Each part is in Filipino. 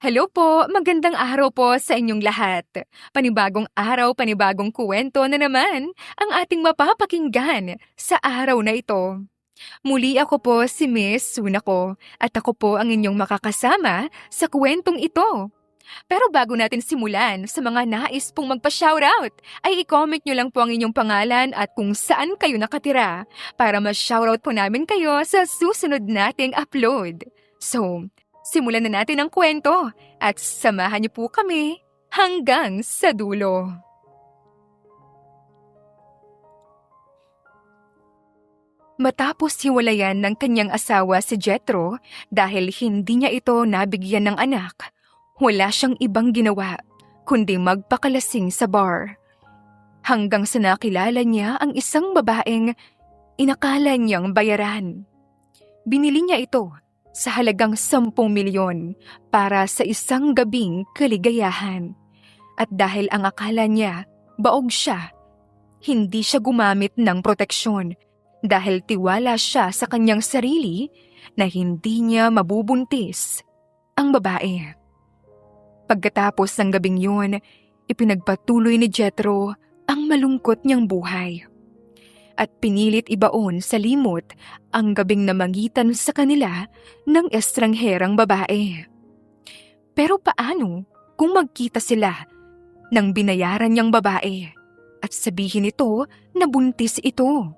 Hello po, magandang araw po sa inyong lahat. Panibagong araw, panibagong kuwento na naman ang ating mapapakinggan sa araw na ito. Muli ako po si Miss Sunako at ako po ang inyong makakasama sa kuwentong ito. Pero bago natin simulan, sa mga nais pong magpa-shoutout, ay i-comment nyo lang po ang inyong pangalan at kung saan kayo nakatira para ma-shoutout po namin kayo sa susunod nating upload. So, simulan na natin ang kwento at samahan niyo po kami hanggang sa dulo. Matapos hiwalayan ng kanyang asawa si Jethro dahil hindi niya ito nabigyan ng anak, wala siyang ibang ginawa kundi magpakalasing sa bar. Hanggang sa nakilala niya ang isang babaeng inakala niyang bayaran. Binili niya ito sa halagang 10 milyon para sa isang gabing kaligayahan. At dahil ang akala niya, baog siya, hindi siya gumamit ng proteksyon dahil tiwala siya sa kanyang sarili na hindi niya mabubuntis ang babae. Pagkatapos ng gabing yun, ipinagpatuloy ni Jethro ang malungkot niyang buhay. At pinilit ibaon sa limot ang gabing namangitan sa kanila ng estrangherang babae. Pero paano kung magkita sila ng binayaran niyang babae at sabihin ito na buntis ito?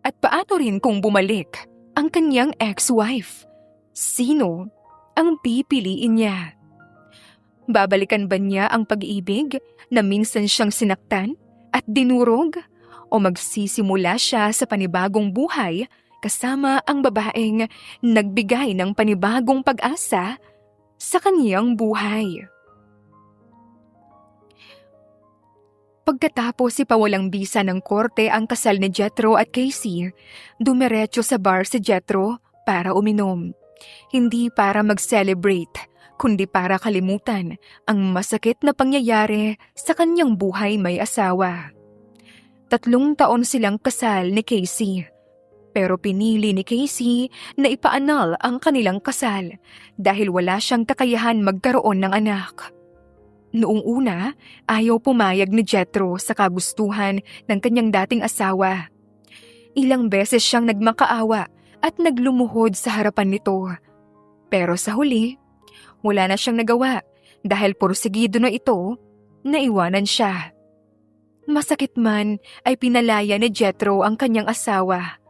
At paano rin kung bumalik ang kanyang ex-wife? Sino ang pipiliin niya? Babalikan ba niya ang pag-ibig na minsan siyang sinaktan at dinurog? O magsisimula siya sa panibagong buhay kasama ang babaeng nagbigay ng panibagong pag-asa sa kaniyang buhay? Pagkatapos ipawalang bisa ng korte ang kasal ni Jethro at Casey, dumiretso sa bar si Jethro para uminom. Hindi para mag-celebrate, kundi para kalimutan ang masakit na pangyayari sa kanyang buhay may asawa. 3 taon silang kasal ni Casey. Pero pinili ni Casey na ipaanal ang kanilang kasal dahil wala siyang kakayahan magkaroon ng anak. Noong una, ayaw pumayag ni Jethro sa kagustuhan ng kanyang dating asawa. Ilang beses siyang nagmakaawa at naglumuhod sa harapan nito. Pero sa huli, wala na siyang nagawa dahil porsigido na ito, naiwanan siya. Masakit man ay pinalaya ni Jethro ang kanyang asawa.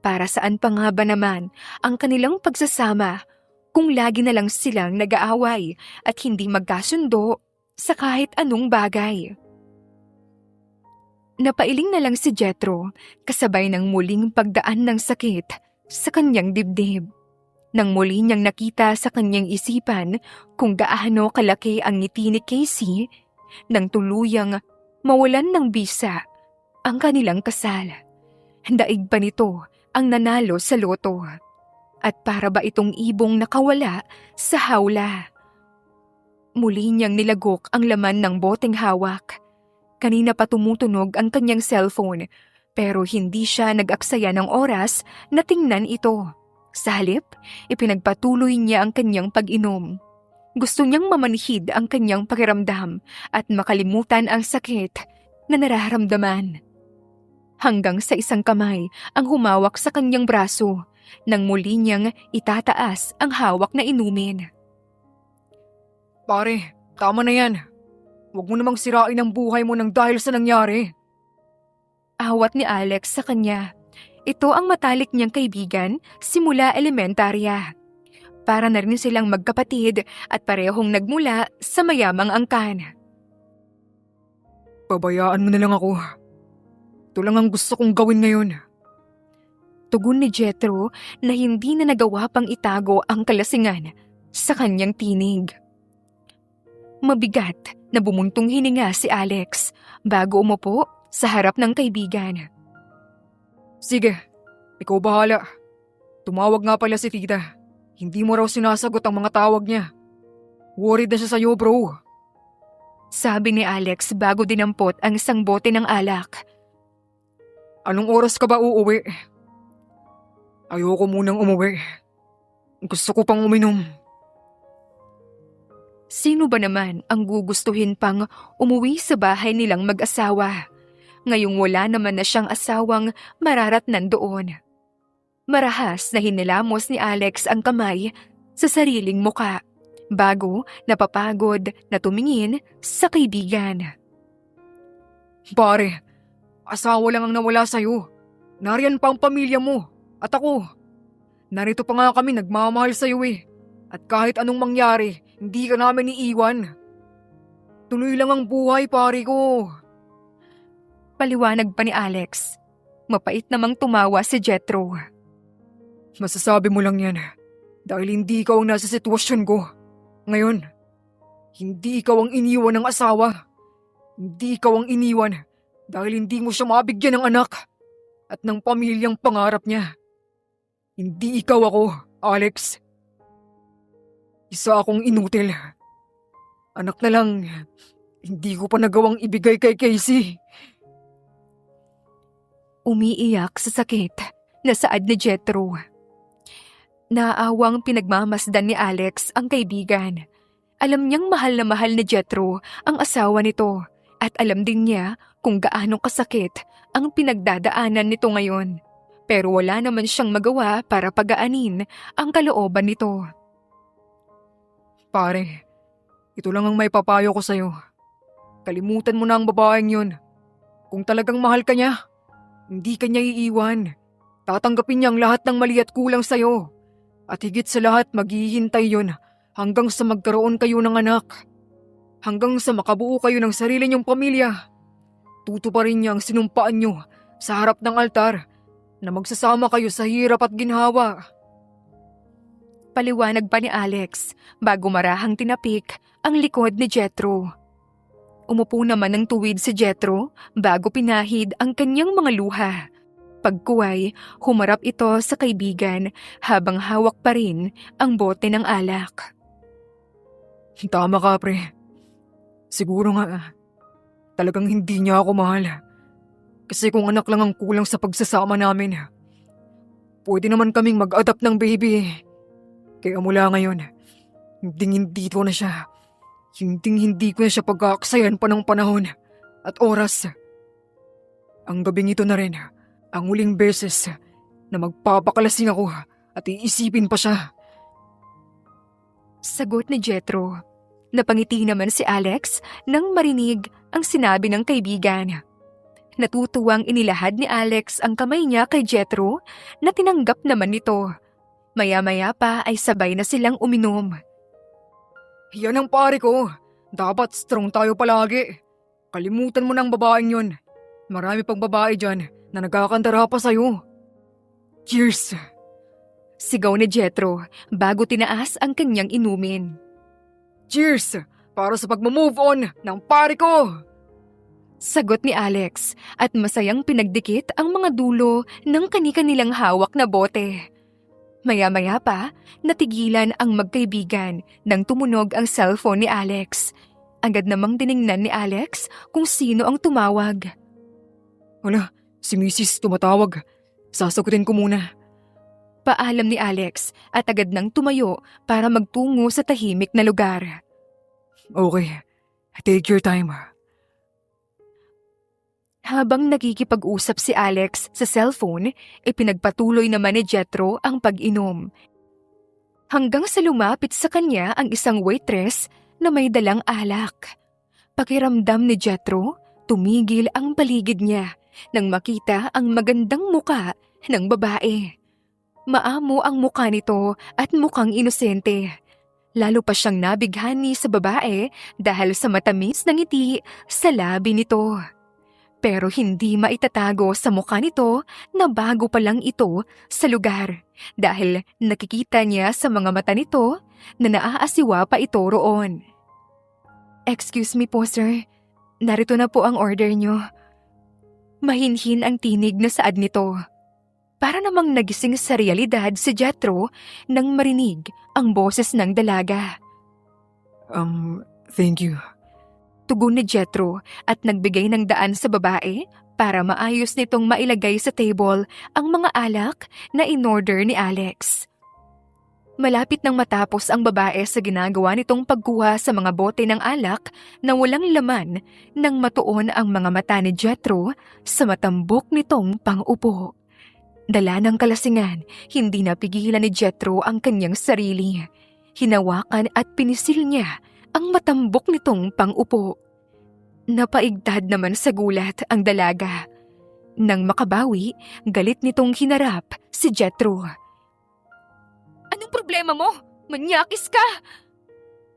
Para saan pa nga ba naman ang kanilang pagsasama kung lagi na lang silang nag-aaway at hindi magkasundo sa kahit anong bagay? Napailing na lang si Jethro kasabay ng muling pagdaan ng sakit sa kanyang dibdib. Nang muli niyang nakita sa kanyang isipan kung gaano kalaki ang ngiti ni Casey, nang tuluyang mawalan ng bisa ang kanilang kasal. Daig pa nito ang nanalo sa loto. At para ba itong ibong nakawala sa hawla? Muli niyang nilagok ang laman ng boteng hawak. Kanina pa tumutunog ang kanyang cellphone pero hindi siya nag-aksaya ng oras na tingnan ito. Sa halip, ipinagpatuloy niya ang kanyang pag-inom. Gusto niyang mamanhid ang kanyang pakiramdam at makalimutan ang sakit na nararamdaman. Hanggang sa isang kamay ang humawak sa kanyang braso nang muli niyang itataas ang hawak na inumin. Pare, tama na yan. Huwag mo namang sirain ang buhay mo nang dahil sa nangyari. Awat ni Alex sa kanya. Ito ang matalik niyang kaibigan simula elementarya. Para na rin silang magkapatid at parehong nagmula sa mayamang angkan. Pabayaan mo na lang ako. Ito lang ang gusto kong gawin ngayon. Tugon ni Jethro na hindi na nagawa pang itago ang kalasingan sa kanyang tinig. Mabigat na bumuntong hininga si Alex bago umupo sa harap ng kaibigan. Sige, ikaw bahala. Tumawag nga pala si tita. Hindi mo raw sinasagot ang mga tawag niya. Worried na siya sa'yo, bro. Sabi ni Alex bago dinampot ang isang bote ng alak. Anong oras ka ba uuwi? Ayoko munang umuwi. Gusto ko pang uminom. Sino ba naman ang gugustuhin pang umuwi sa bahay nilang mag-asawa? Ngayong wala naman na siyang asawang mararatnan doon. Marahas na hinilamos ni Alex ang kamay sa sariling muka bago napapagod na tumingin sa kaibigan. Pare, asawa lang ang nawala sa'yo. Nariyan pa ang pamilya mo. At ako. Narito pa nga kami nagmamahal sa'yo eh. At kahit anong mangyari, hindi ka namin iiwan. Tuloy lang ang buhay, pare ko. Paliwanag pa ni Alex. Mapait namang tumawa si Jethro. Masasabi mo lang yan dahil hindi ikaw ang nasa sitwasyon ko. Ngayon, hindi ikaw ang iniwan ng asawa. Hindi ikaw ang iniwan dahil hindi mo siya mabigyan ng anak at ng pamilyang pangarap niya. Hindi ikaw ako, Alex. Isa akong inutil. Anak na lang, hindi ko pa nagawang ibigay kay Casey. Umiiyak sa sakit na saad ni Jethro. Naaawang pinagmamasdan ni Alex ang kaibigan. Alam niyang mahal na mahal ni Jethro ang asawa nito at alam din niya kung gaano kasakit ang pinagdadaanan nito ngayon. Pero wala naman siyang magawa para pagaanin ang kalooban nito. Pare, ito lang ang may papayo ko sa'yo. Kalimutan mo na ang babaeng yun. Kung talagang mahal ka niya, hindi ka niya iiwan. Tatanggapin niya ang lahat ng mali at kulang sa'yo. At higit sa lahat, maghihintay yun hanggang sa magkaroon kayo ng anak. Hanggang sa makabuo kayo ng sarili niyong pamilya. Tutuparin niya ang sinumpaan niyo sa harap ng altar na magsasama kayo sa hirap at ginhawa. Paliwanag pa ni Alex bago marahang tinapik ang likod ni Jethro. Umupo naman ng tuwid si Jethro bago pinahid ang kanyang mga luha. Pagkuway, humarap ito sa kaibigan habang hawak pa rin ang bote ng alak. Tama ka, pre. Siguro nga, talagang hindi niya ako mahal. Kasi kung anak lang ang kulang sa pagsasama namin, pwede naman kaming mag-adapt ng baby. Kaya mula ngayon, hindi ko na siya. Hindi ko na siya pag-aaksayan pa ng panahon at oras. Ang gabing ito na rin, ang huling beses na magpapakalasing ako at iisipin pa siya. Sagot ni Jethro. Napangiti naman si Alex nang marinig ang sinabi ng kaibigan. Natutuwang inilahad ni Alex ang kamay niya kay Jethro na tinanggap naman nito. Maya-maya pa ay sabay na silang uminom. Yan ang pare ko. Dapat strong tayo palagi. Kalimutan mo ng babaeng yun. Marami pang babae dyan na nagkakantara pa sa'yo. Cheers! Sigaw ni Jethro bago tinaas ang kanyang inumin. Cheers! Para sa pagmamove on ng pare ko! Sagot ni Alex at masayang pinagdikit ang mga dulo ng kani-kanilang hawak na bote. Maya-maya pa, natigilan ang magkaibigan nang tumunog ang cellphone ni Alex. Agad namang diningnan ni Alex kung sino ang tumawag. Wala, si Mrs. tumatawag. Sasagutin ko muna. Paalam ni Alex at agad nang tumayo para magtungo sa tahimik na lugar. Okay, take your time. Habang nakikipag-usap si Alex sa cellphone, ipinagpatuloy naman ni Jethro ang pag-inom. Hanggang sa lumapit sa kanya ang isang waitress na may dalang alak. Pakiramdam ni Jethro, tumigil ang paligid niya nang makita ang magandang muka ng babae. Maamo ang muka nito at mukhang inosente. Lalo pa siyang nabighani sa babae dahil sa matamis na ngiti sa labi nito. Pero hindi maitatago sa mukha nito na bago pa lang ito sa lugar dahil nakikita niya sa mga mata nito na naaasiwa pa ito roon. Excuse me po sir, narito na po ang order niyo. Mahinhin ang tinig na saad nito. Para namang nagising sa realidad si Jethro nang marinig ang boses ng dalaga. Thank you. Tugon ni Jethro at nagbigay ng daan sa babae para maayos nitong mailagay sa table ang mga alak na in-order ni Alex. Malapit nang matapos ang babae sa ginagawa nitong pagkuha sa mga bote ng alak na walang laman nang matuon ang mga mata ni Jethro sa matambok nitong pang-upo. Dala ng kalasingan, hindi napigilan ni Jethro ang kanyang sarili. Hinawakan at pinisil niya ang matambok nitong pang-upo. Napaigtad naman sa gulat ang dalaga. Nang makabawi, galit nitong hinarap si Jethro. Anong problema mo? Manyakis ka!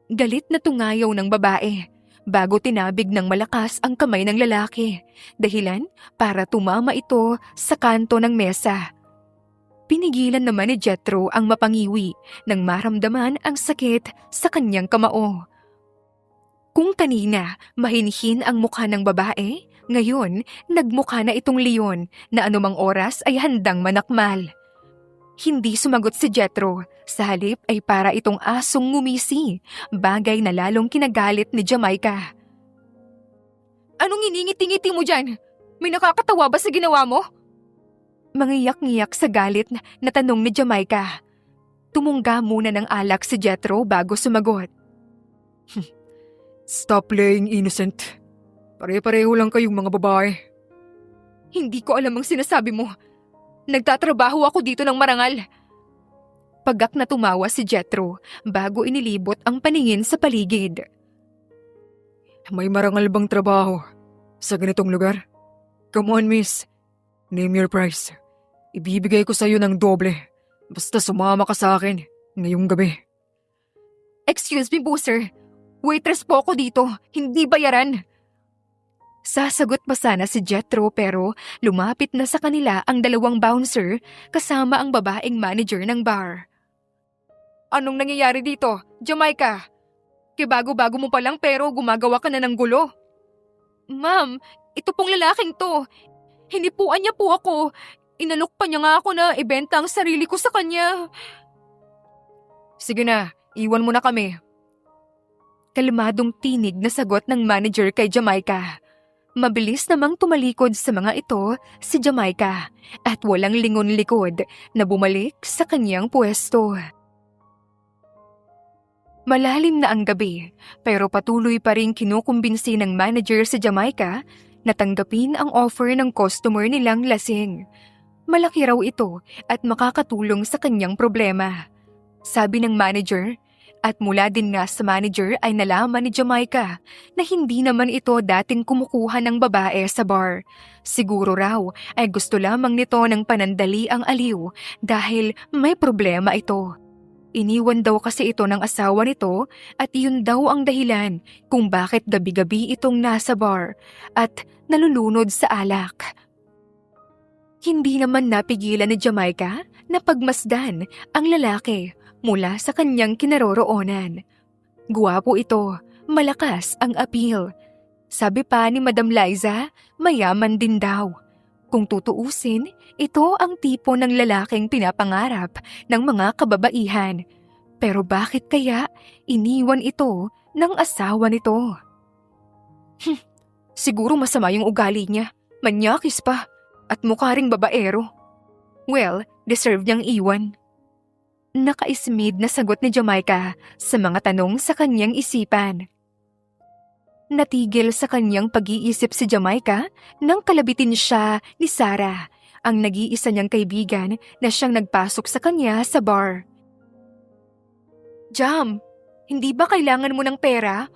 Galit na tungayaw ng babae bago tinabig ng malakas ang kamay ng lalaki, dahilan para tumama ito sa kanto ng mesa. Pinigilan naman ni Jethro ang mapangiwi nang maramdaman ang sakit sa kanyang kamao. Kung kanina mahinhin ang mukha ng babae, ngayon nagmukha na itong leon na anumang oras ay handang manakmal. Hindi sumagot si Jethro, sa halip ay para itong asong ngumisi, bagay na lalong kinagalit ni Jamaica. Anong iningiti-ngiti mo dyan? May nakakatawa ba sa ginawa mo? Mangiyak-ngiyak sa galit na tanong ni Jamaica. Tumungga muna ng alak si Jethro bago sumagot. Stop playing innocent. Pare-pareho lang kayong mga babae. Hindi ko alam ang sinasabi mo. Nagtatrabaho ako dito ng marangal. Pagak na tumawa si Jethro bago inilibot ang paningin sa paligid. May marangal bang trabaho sa ganitong lugar? Come on, miss. Name your price. Ibibigay ko sa iyo ng doble. Basta sumama ka sa akin ngayong gabi. Excuse me po, sir. Waitress po ako dito, hindi bayaran. Sasagot pa sana si Jethro pero lumapit na sa kanila ang dalawang bouncer kasama ang babaeng manager ng bar. Anong nangyayari dito, Jamaica? Kibago-bago mo pa lang pero gumagawa ka na ng gulo. Ma'am, ito pong lalaking to. Hinipuan niya po ako. Inalok pa niya nga ako na ibenta ang sarili ko sa kanya. Sige na, iwan mo na kami. Kalmadong tinig na sagot ng manager kay Jamaica. Mabilis namang tumalikod sa mga ito si Jamaica at walang lingon-likod na bumalik sa kanyang pwesto. Malalim na ang gabi pero patuloy pa rin kinukumbinsi ng manager si Jamaica na tanggapin ang offer ng customer nilang lasing. Malaki raw ito at makakatulong sa kanyang problema. Sabi ng manager. At mula din nga sa manager ay nalaman ni Jamaica na hindi naman ito dating kumukuha ng babae sa bar. Siguro raw ay gusto lamang nito ng panandali ang aliw dahil may problema ito. Iniwan daw kasi ito ng asawa nito at iyon daw ang dahilan kung bakit gabi-gabi itong nasa bar at nalulunod sa alak. Hindi naman napigilan ni Jamaica na pagmasdan ang lalaki mula sa kanyang kinaroroonan. Guwapo ito, malakas ang appeal. Sabi pa ni Madam Liza, mayaman din daw. Kung tutuusin, ito ang tipo ng lalaking pinapangarap ng mga kababaihan. Pero bakit kaya iniwan ito ng asawa nito? Siguro masama yung ugali niya, manyakis pa, at mukha ring babaero. Well, deserve niyang iwan. Nakaismid na sagot ni Jamaica sa mga tanong sa kanyang isipan. Natigil sa kanyang pag-iisip si Jamaica nang kalabitin siya ni Sarah, ang nag-iisa niyang kaibigan na siyang nagpasok sa kanya sa bar. Jam, hindi ba kailangan mo ng pera?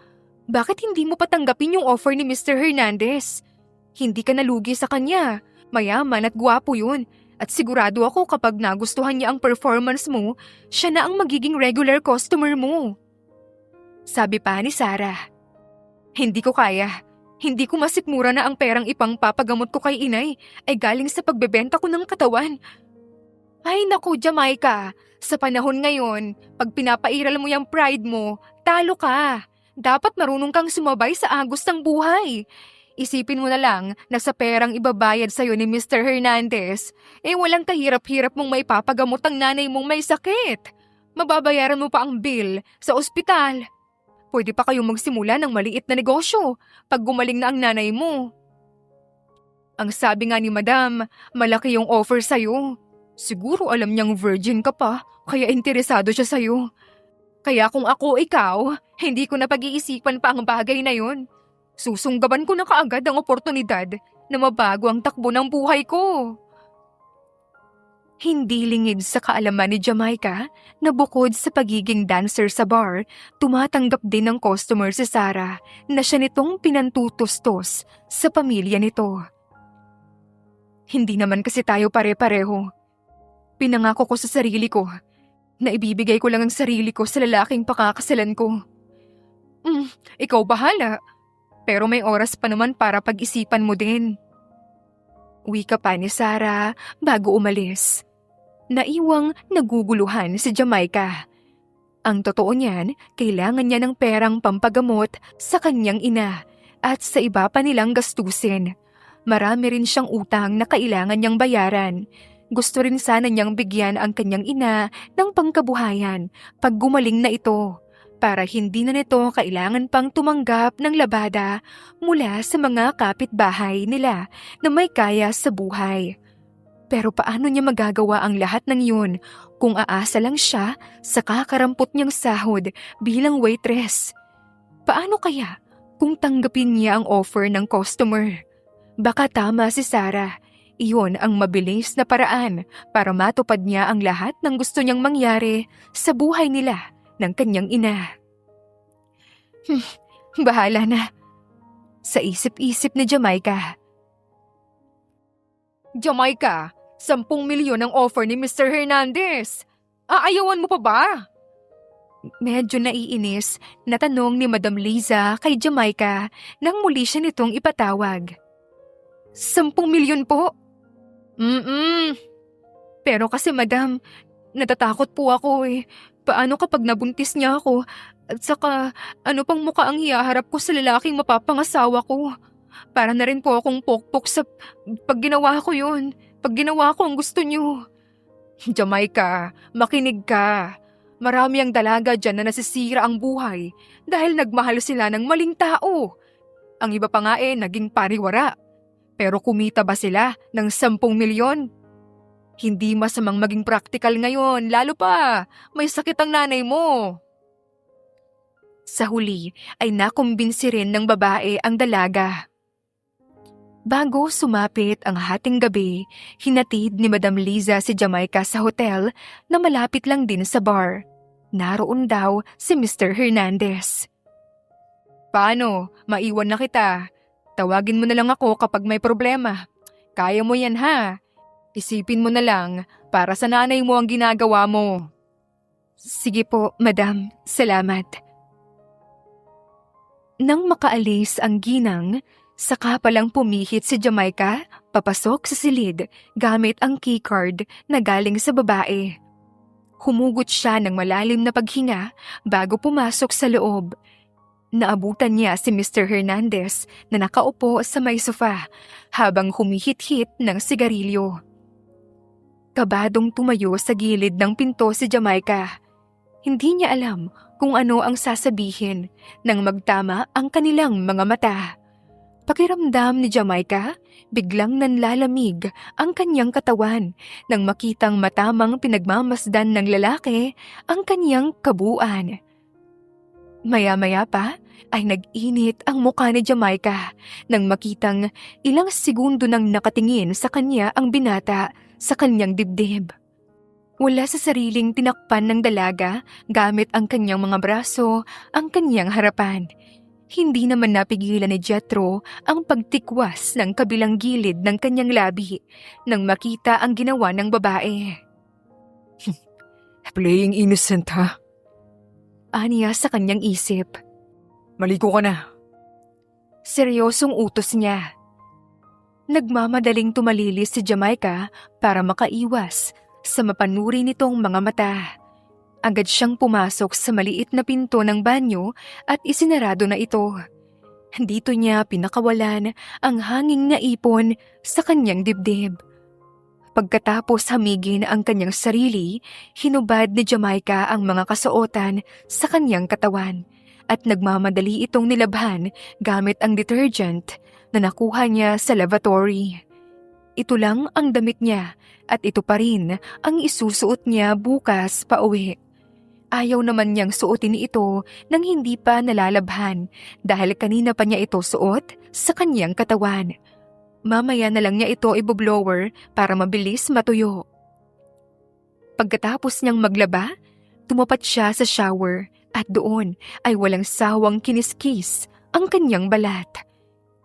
Bakit hindi mo patanggapin yung offer ni Mr. Hernandez? Hindi ka nalugi sa kanya, mayaman at gwapo yun. At sigurado ako kapag nagustuhan niya ang performance mo, siya na ang magiging regular customer mo. Sabi pa ni Sarah. Hindi ko kaya. Hindi ko masikmura na ang perang ipangpapagamot ko kay inay ay galing sa pagbebenta ko ng katawan. Ay naku, Jamaica. Sa panahon ngayon, pag pinapairal mo yung pride mo, talo ka. Dapat marunong kang sumabay sa agos ng buhay. Isipin mo na lang na sa perang ibabayad sa'yo ni Mr. Hernandez, walang kahirap-hirap mong may papagamot ang nanay mong may sakit. Mababayaran mo pa ang bill sa ospital. Pwede pa kayong magsimula ng maliit na negosyo pag gumaling na ang nanay mo. Ang sabi nga ni Madam, malaki yung offer sa'yo. Siguro alam niyang virgin ka pa, Kaya interesado siya sa'yo. Kaya kung ako ikaw, hindi ko na pag-iisipan pa ang bagay na yun. Susunggaban ko na kaagad ang oportunidad na mabago ang takbo ng buhay ko. Hindi lingid sa kaalaman ni Jamaica na bukod sa pagiging dancer sa bar, tumatanggap din ng customer si Sarah na siya nitong pinantutustos sa pamilya nito. Hindi naman kasi tayo pare-pareho. Pinangako ko sa sarili ko na ibibigay ko lang ang sarili ko sa lalaking pakakasalan ko. Ikaw bahala, pero may oras pa naman para pag-isipan mo din. Wika pa ni Sarah bago umalis. Naiwang naguguluhan si Jamaica. Ang totoo niyan, kailangan niya ng perang pampagamot sa kanyang ina at sa iba pa nilang gastusin. Marami rin siyang utang na kailangan niyang bayaran. Gusto rin sana niyang bigyan ang kanyang ina ng pangkabuhayan pag gumaling na ito para hindi na nito kailangan pang tumanggap ng labada mula sa mga kapitbahay nila na may kaya sa buhay. Pero paano niya magagawa ang lahat ng yun kung aasa lang siya sa kakarampot niyang sahod bilang waitress? Paano kaya kung tanggapin niya ang offer ng customer? Baka tama si Sarah. Iyon ang mabilis na paraan para matupad niya ang lahat ng gusto niyang mangyari sa buhay nila ng kanyang ina. Bahala na. Sa isip-isip ni Jamaica. Jamaica, 10 milyon ang offer ni Mr. Hernandez. Aayawan mo pa ba? Medyo naiinis na tanong ni Madam Liza kay Jamaica nang muli siya nitong ipatawag. 10 milyon po? Pero kasi madam, natatakot po ako eh. Paano kapag nabuntis niya ako? At saka, ano pang mukha ang hiyaharap ko sa lalaking mapapangasawa ko? Para na rin po akong pokpok sa pag ginawa ko yun. Pag ginawa ko ang gusto niyo. Jamaica, makinig ka. Marami ang dalaga dyan na nasisira ang buhay dahil nagmahal sila ng maling tao. Ang iba pa nga naging pariwara. Pero kumita ba sila ng 10 milyon? Hindi masamang maging praktikal ngayon, lalo pa may sakit ang nanay mo. Sa huli ay nakumbinsi rin ng babae ang dalaga. Bago sumapit ang hating gabi, hinatid ni Madam Liza si Jamaica sa hotel na malapit lang din sa bar. Naroon daw si Mr. Hernandez. Paano? Maiwan na kita. Tawagin mo na lang ako kapag may problema. Kaya mo yan ha. Isipin mo na lang para sa nanay mo ang ginagawa mo. Sige po, madam. Salamat. Nang makaalis ang ginang, saka palang pumihit si Jamaica papasok sa silid gamit ang keycard na galing sa babae. Humugot siya ng malalim na paghinga bago pumasok sa loob. Naabutan niya si Mr. Hernandez na nakaupo sa may sofa habang humihit-hit ng sigarilyo. Kabadong tumayo sa gilid ng pinto si Jamaica. Hindi niya alam kung ano ang sasabihin nang magtama ang kanilang mga mata. Pakiramdam ni Jamaica, biglang nanlalamig ang kanyang katawan nang makitang matamang pinagmamasdan ng lalaki ang kanyang kabuuan. Maya-maya pa ay nag-init ang mukha ni Jamaica nang makitang ilang segundo nang nakatingin sa kanya ang binata sa kanyang dibdib. Wala sa sariling tinakpan ng dalaga gamit ang kanyang mga braso ang kanyang harapan. Hindi naman napigilan ni Jethro ang pagtikwas ng kabilang gilid ng kanyang labi nang makita ang ginawa ng babae. Playing innocent ha? Aniya sa kanyang isip. Maligo ka na. Seryosong utos niya. Nagmamadaling tumalilis si Jamaica para makaiwas sa mapanuri nitong mga mata. Agad siyang pumasok sa maliit na pinto ng banyo at isinarado na ito. Dito niya pinakawalan ang hanging na ipon sa kanyang dibdib. Pagkatapos hamigin ang kanyang sarili, hinubad ni Jamaica ang mga kasuotan sa kanyang katawan at nagmamadali itong nilabhan gamit ang detergent na nakuha niya sa lavatory. ito lang ang damit niya at ito pa rin ang isusuot niya bukas pauwi. Ayaw naman niyang suotin ito nang hindi pa nalalabhan dahil kanina pa niya ito suot sa kanyang katawan. Mamaya na lang niya ito iboblower para mabilis matuyo. Pagkatapos niyang maglaba, tumapat siya sa shower at doon ay walang sawang kiniskis ang kanyang balat.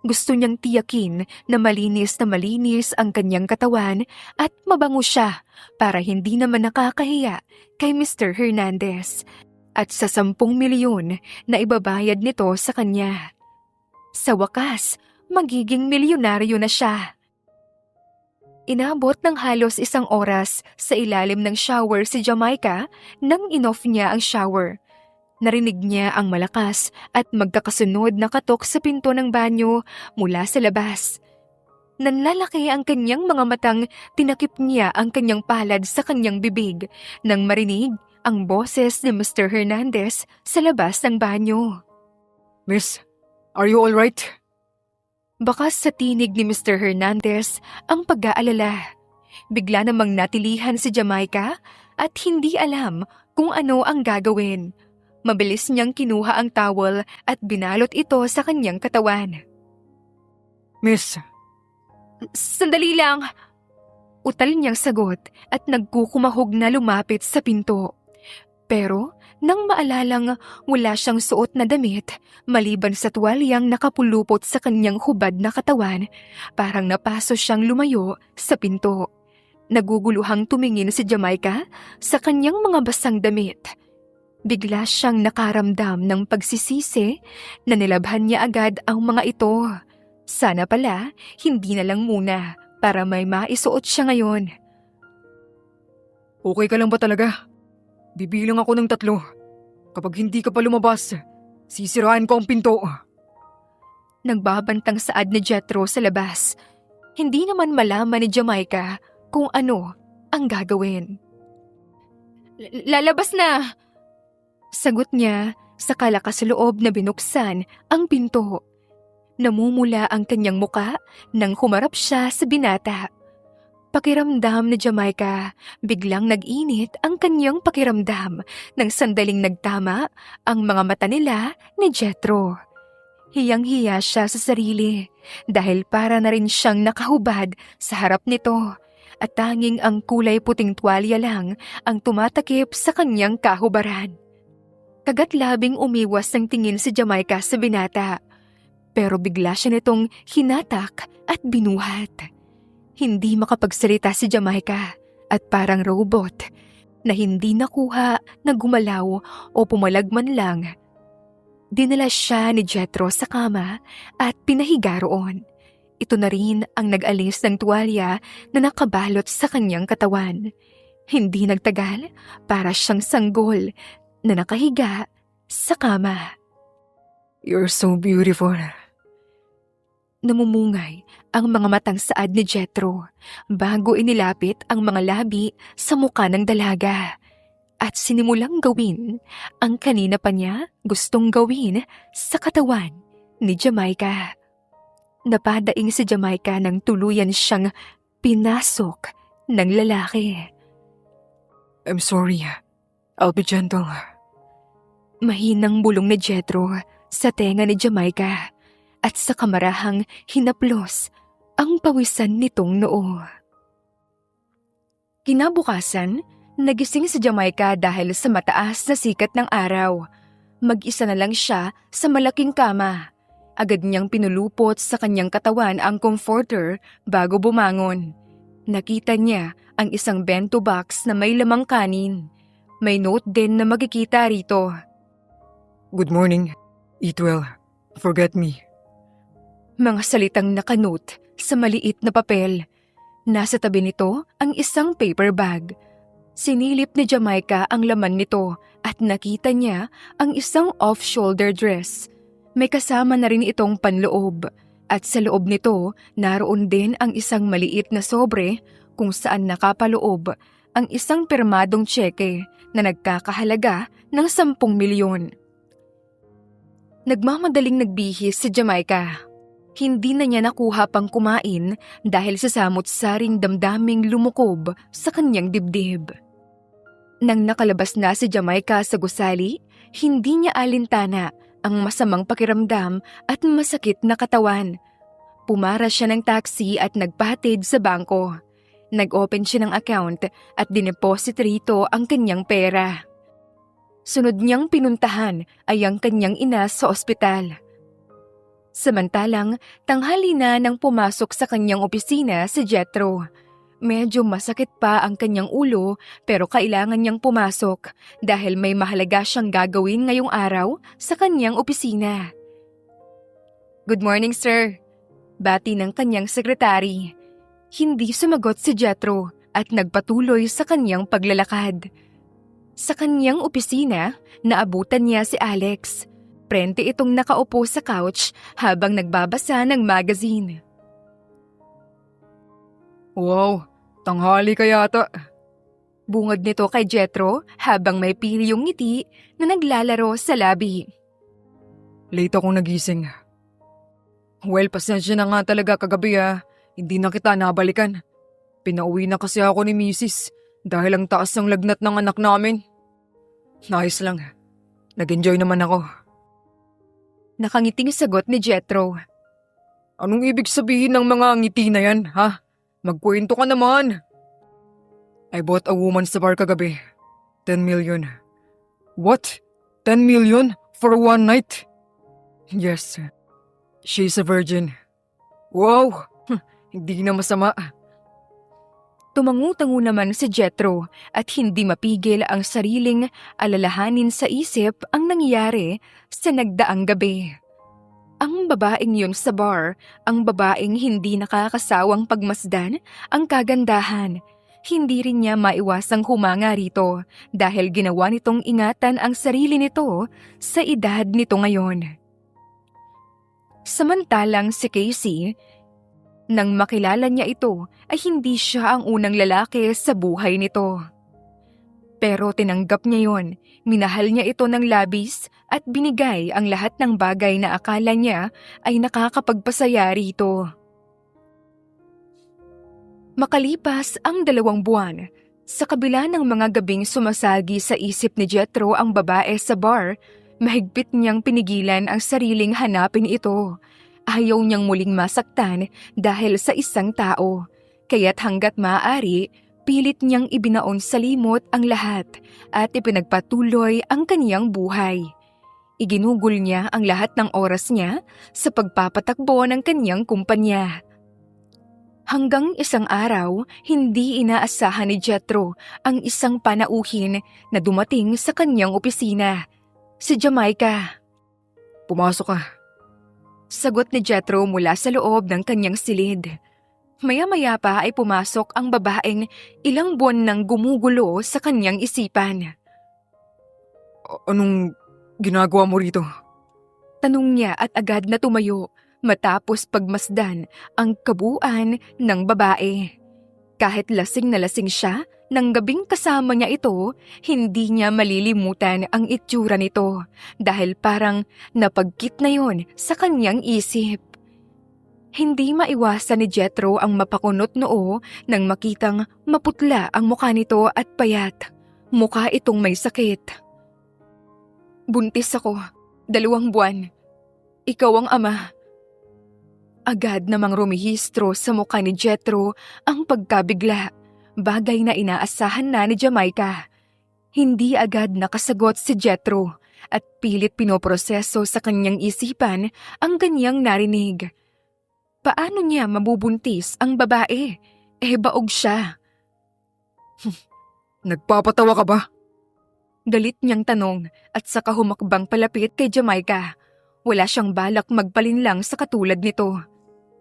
Gusto niyang tiyakin na malinis ang kanyang katawan at mabango siya para hindi naman nakakahiya kay Mr. Hernandez at sa 10 milyon na ibabayad nito sa kanya. Sa wakas, magiging milyonaryo na siya. Inabot ng halos 1 oras sa ilalim ng shower si Jamaica nang inoff niya ang shower. Narinig niya ang malakas at magkakasunod na katok sa pinto ng banyo mula sa labas. Nanlalaki ang kanyang mga matang, tinakip niya ang kanyang palad sa kanyang bibig nang marinig ang boses ni Mr. Hernandez sa labas ng banyo. Miss, are you alright? Bakas sa tinig ni Mr. Hernandez ang pag-aalala. Bigla namang natilihan si Jamaica at hindi alam kung ano ang gagawin. Mabilis niyang kinuha ang towel at binalot ito sa kanyang katawan. Miss, Sandali lang! Utal niyang sagot at nagkukumahog na lumapit sa pinto. Pero nang maalalang wala siyang suot na damit, maliban sa tuwalyang nakapulupot sa kanyang hubad na katawan, parang napaso siyang lumayo sa pinto. Naguguluhang tumingin si Jamaica sa kanyang mga basang damit. Bigla siyang nakaramdam ng pagsisisi na nilabhan niya agad ang mga ito. Sana pala, hindi na lang muna para may maisuot siya ngayon. okay ka lang ba talaga? Bibilang ako ng 3. Kapag hindi ka pa lumabas, sisirain ko ang pinto. Nagbabantang saad ni Jethro sa labas. Hindi naman malaman ni Jamaica kung ano ang gagawin. Lalabas na! Sagot niya sa kalakas loob na binuksan ang pinto. Namumula ang kanyang muka nang humarap siya sa binata. Pakiramdam ni Jamaica, biglang nag-init ang kanyang pakiramdam nang sandaling nagtama ang mga mata nila ni Jethro. Hiyang-hiya siya sa sarili dahil para na rin siyang nakahubad sa harap nito at tanging ang kulay puting tuwalya lang ang tumatakip sa kanyang kahubaran. Kagat-labing umiwas ng tingin si Jamaica sa binata, pero bigla siya nitong hinatak at binuhat. Hindi makapagsalita si Jamaica at parang robot na hindi nakuha na gumalaw o pumalag man lang. Dinala siya ni Jethro sa kama at pinahiga roon. Ito na rin ang nag-alis ng tuwalya na nakabalot sa kanyang katawan. Hindi nagtagal, para siyang sanggol na nakahiga sa kama. You're so beautiful. Namumungay ang mga matang saad ni Jethro bago inilapit ang mga labi sa muka ng dalaga at sinimulang gawin ang kanina pa niya gustong gawin sa katawan ni Jamaica. Napadaing si Jamaica nang tuluyan siyang pinasok ng lalaki. I'm sorry. I'll be gentle. Mahinang bulong ni Jethro sa tenga ni Jamaica at sa kamarahang hinaplos ang pawisan nitong noo. Kinabukasan, nagising si Jamaica dahil sa mataas na sikat ng araw. Mag-isa na lang siya sa malaking kama. Agad niyang pinulupot sa kanyang katawan ang comforter bago bumangon. Nakita niya ang isang bento box na may lamang kanin. May note din na makikita rito. Good morning. Eat well. Forget me. Mga salitang nakanote sa maliit na papel. Nasa tabi nito ang isang paper bag. Sinilip ni Jamaica ang laman nito at nakita niya ang isang off-shoulder dress. May kasama na rin itong panloob at sa loob nito naroon din ang isang maliit na sobre kung saan nakapaloob ang isang pirmadong tseke na nagkakahalaga ng 10 milyon. Nagmamadaling nagbihis si Jamaica. Hindi na niya nakuha pang kumain dahil sa samot-saring damdaming lumukob sa kanyang dibdib. Nang nakalabas na si Jamaica sa gusali, hindi niya alintana ang masamang pakiramdam at masakit na katawan. Pumara siya ng taxi at nagpahatid sa bangko. Nag-open siya ng account at dineposit rito ang kanyang pera. Sunod niyang pinuntahan ay ang kanyang ina sa ospital. Samantalang, tanghali na nang pumasok sa kanyang opisina si Jethro. Medyo masakit pa ang kanyang ulo pero kailangan niyang pumasok dahil may mahalaga siyang gagawin ngayong araw sa kanyang opisina. "Good morning, sir," bati ng kanyang sekretary. Hindi sumagot si Jethro at nagpatuloy sa kanyang paglalakad. Sa kanyang opisina, naabutan niya si Alex. Prente itong nakaupo sa couch habang nagbabasa ng magazine. Wow, tanghali ka yata. Bungad nito kay Jethro habang may pilyong ngiti na naglalaro sa labi. Late akong nagising. Well, pasensya na nga talaga kagabi Hindi na kita nabalikan. Pinauwi na kasi ako ni Mrs. dahil ang taas ng lagnat ng anak namin. Nice lang. Nag-enjoy naman ako. Nakangiting sagot ni Jethro. Anong ibig sabihin ng mga ngiti na yan, ha? Magkwento ka naman. I bought a woman sa bar kagabi. 10 million. What? 10 million for one night? Yes. She's a virgin. Wow! Hindi na masama. Tumangu-tango naman si Jethro at hindi mapigil ang sariling alalahanin sa isip ang nangyari sa nagdaang gabi. Ang babaeng yun sa bar, ang babaeng hindi nakakasawang pagmasdan ang kagandahan. Hindi rin niya maiwasang humanga rito dahil ginawa nitong ingatan ang sarili nito sa edad nito ngayon. Samantalang si Casey, nang makilala niya ito ay hindi siya ang unang lalaki sa buhay nito. Pero tinanggap niya yon, minahal niya ito ng labis at binigay ang lahat ng bagay na akala niya ay nakakapagpasaya rito. Makalipas ang 2 buwan, sa kabila ng mga gabing sumasagi sa isip ni Jethro ang babae sa bar, mahigpit niyang pinigilan ang sariling hanapin ito. Ayaw niyang muling masaktan dahil sa isang tao, kaya't hanggat maaari, pilit niyang ibinaon sa limot ang lahat at ipinagpatuloy ang kaniyang buhay. Iginugol niya ang lahat ng oras niya sa pagpapatakbo ng kaniyang kumpanya. Hanggang isang araw, hindi inaasahan ni Jethro ang isang panauhin na dumating sa kaniyang opisina, si Jamaica. Pumasok ka. Sagot ni Jethro mula sa loob ng kanyang silid. Maya-maya pa ay pumasok ang babaeng ilang buwan nang gumugulo sa kanyang isipan. Anong ginagawa mo rito? Tanong niya at agad na tumayo matapos pagmasdan ang kabuuan ng babae. Kahit lasing na lasing siya, nang gabing kasama niya ito, hindi niya malilimutan ang itsura nito dahil parang napagkit na yon sa kanyang isip. Hindi maiwasan ni Jethro ang mapakunot noo nang makitang maputla ang mukha nito at payat. Mukha itong may sakit. "Buntis ako, 2 buwan. Ikaw ang ama." Agad namang rumihistro sa mukha ni Jethro ang pagkabigla. Bagay na inaasahan na ni Jamaica. Hindi agad nakasagot si Jethro at pilit pinoproseso sa kanyang isipan ang kanyang narinig. Paano niya mabubuntis ang babae? Baog siya. Nagpapatawa ka ba? Galit niyang tanong at saka humakbang palapit kay Jamaica. Wala siyang balak magpalinlang sa katulad nito.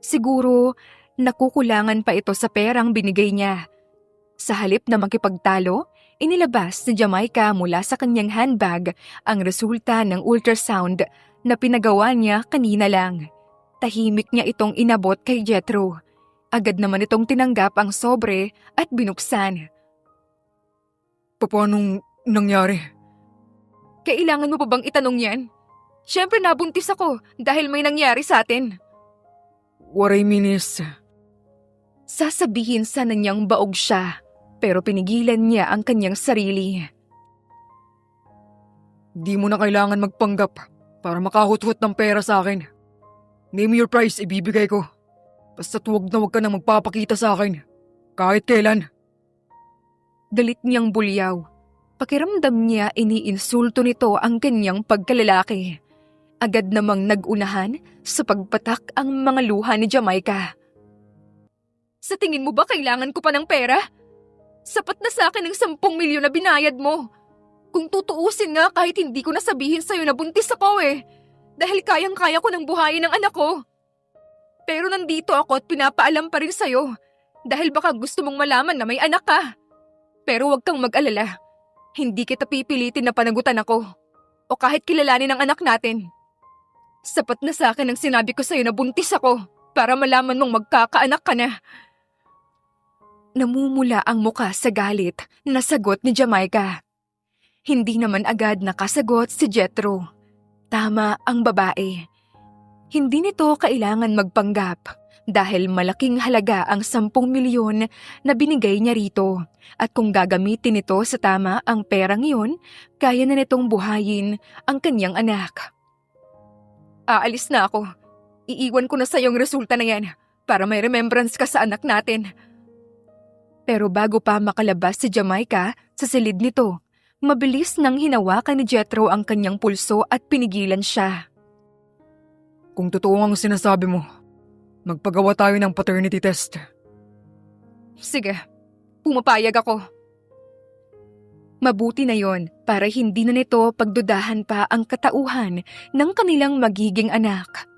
Siguro, nakukulangan pa ito sa perang binigay niya. Sa halip na makipagtalo, inilabas ni Jamaica mula sa kanyang handbag ang resulta ng ultrasound na pinagawa niya kanina lang. Tahimik niya itong inabot kay Jethro. Agad naman itong tinanggap ang sobre at binuksan. Paanong nangyari? Kailangan mo pa bang itanong yan? Siyempre nabuntis ako dahil may nangyari sa atin. What I mean is, Sasabihin sana niyang baog siya, pero pinigilan niya ang kanyang sarili. di mo na kailangan magpanggap para makahuthut ng pera sa akin. Name your price, ibibigay ko. Basta't huwag nang magpapakita sa akin. Kahit kailan. Galit niyang bulyaw. Pakiramdam niya iniinsulto nito ang kanyang pagkalalaki. Agad namang nagunahan sa pagpatak ang mga luha ni Jamaica. Sa tingin mo ba kailangan ko pa ng pera? Sapat na sa akin ang 10 milyon na binayad mo. Kung tutuusin nga kahit hindi ko nasabihin sa'yo na buntis ako dahil kayang-kaya ko ng buhayin ng anak ko. Pero nandito ako at pinapaalam pa rin sa'yo dahil baka gusto mong malaman na may anak ka. Pero huwag kang mag-alala. Hindi kita pipilitin na panagutan ako o kahit kilalanin ang anak natin. Sapat na sa akin ang sinabi ko sa'yo na buntis ako para malaman mong magkakaanak ka na. Namumula ang muka sa galit na sagot ni Jamaica. Hindi naman agad nakasagot si Jethro. Tama ang babae. Hindi nito kailangan magpanggap dahil malaking halaga ang 10 milyon na binigay niya rito. At kung gagamitin nito sa tama ang perang iyon, kaya na nitong buhayin ang kanyang anak. Aalis na ako. Iiwan ko na sa iyong resulta na yan para may remembrance ka sa anak natin. Pero bago pa makalabas si Jamaica sa silid nito, mabilis nang hinawakan ni Jethro ang kanyang pulso at pinigilan siya. Kung totoo ang sinasabi mo, magpagawa tayo ng paternity test. Sige, pumapayag ako. Mabuti na yon para hindi na nito pagdudahan pa ang katauhan ng kanilang magiging anak.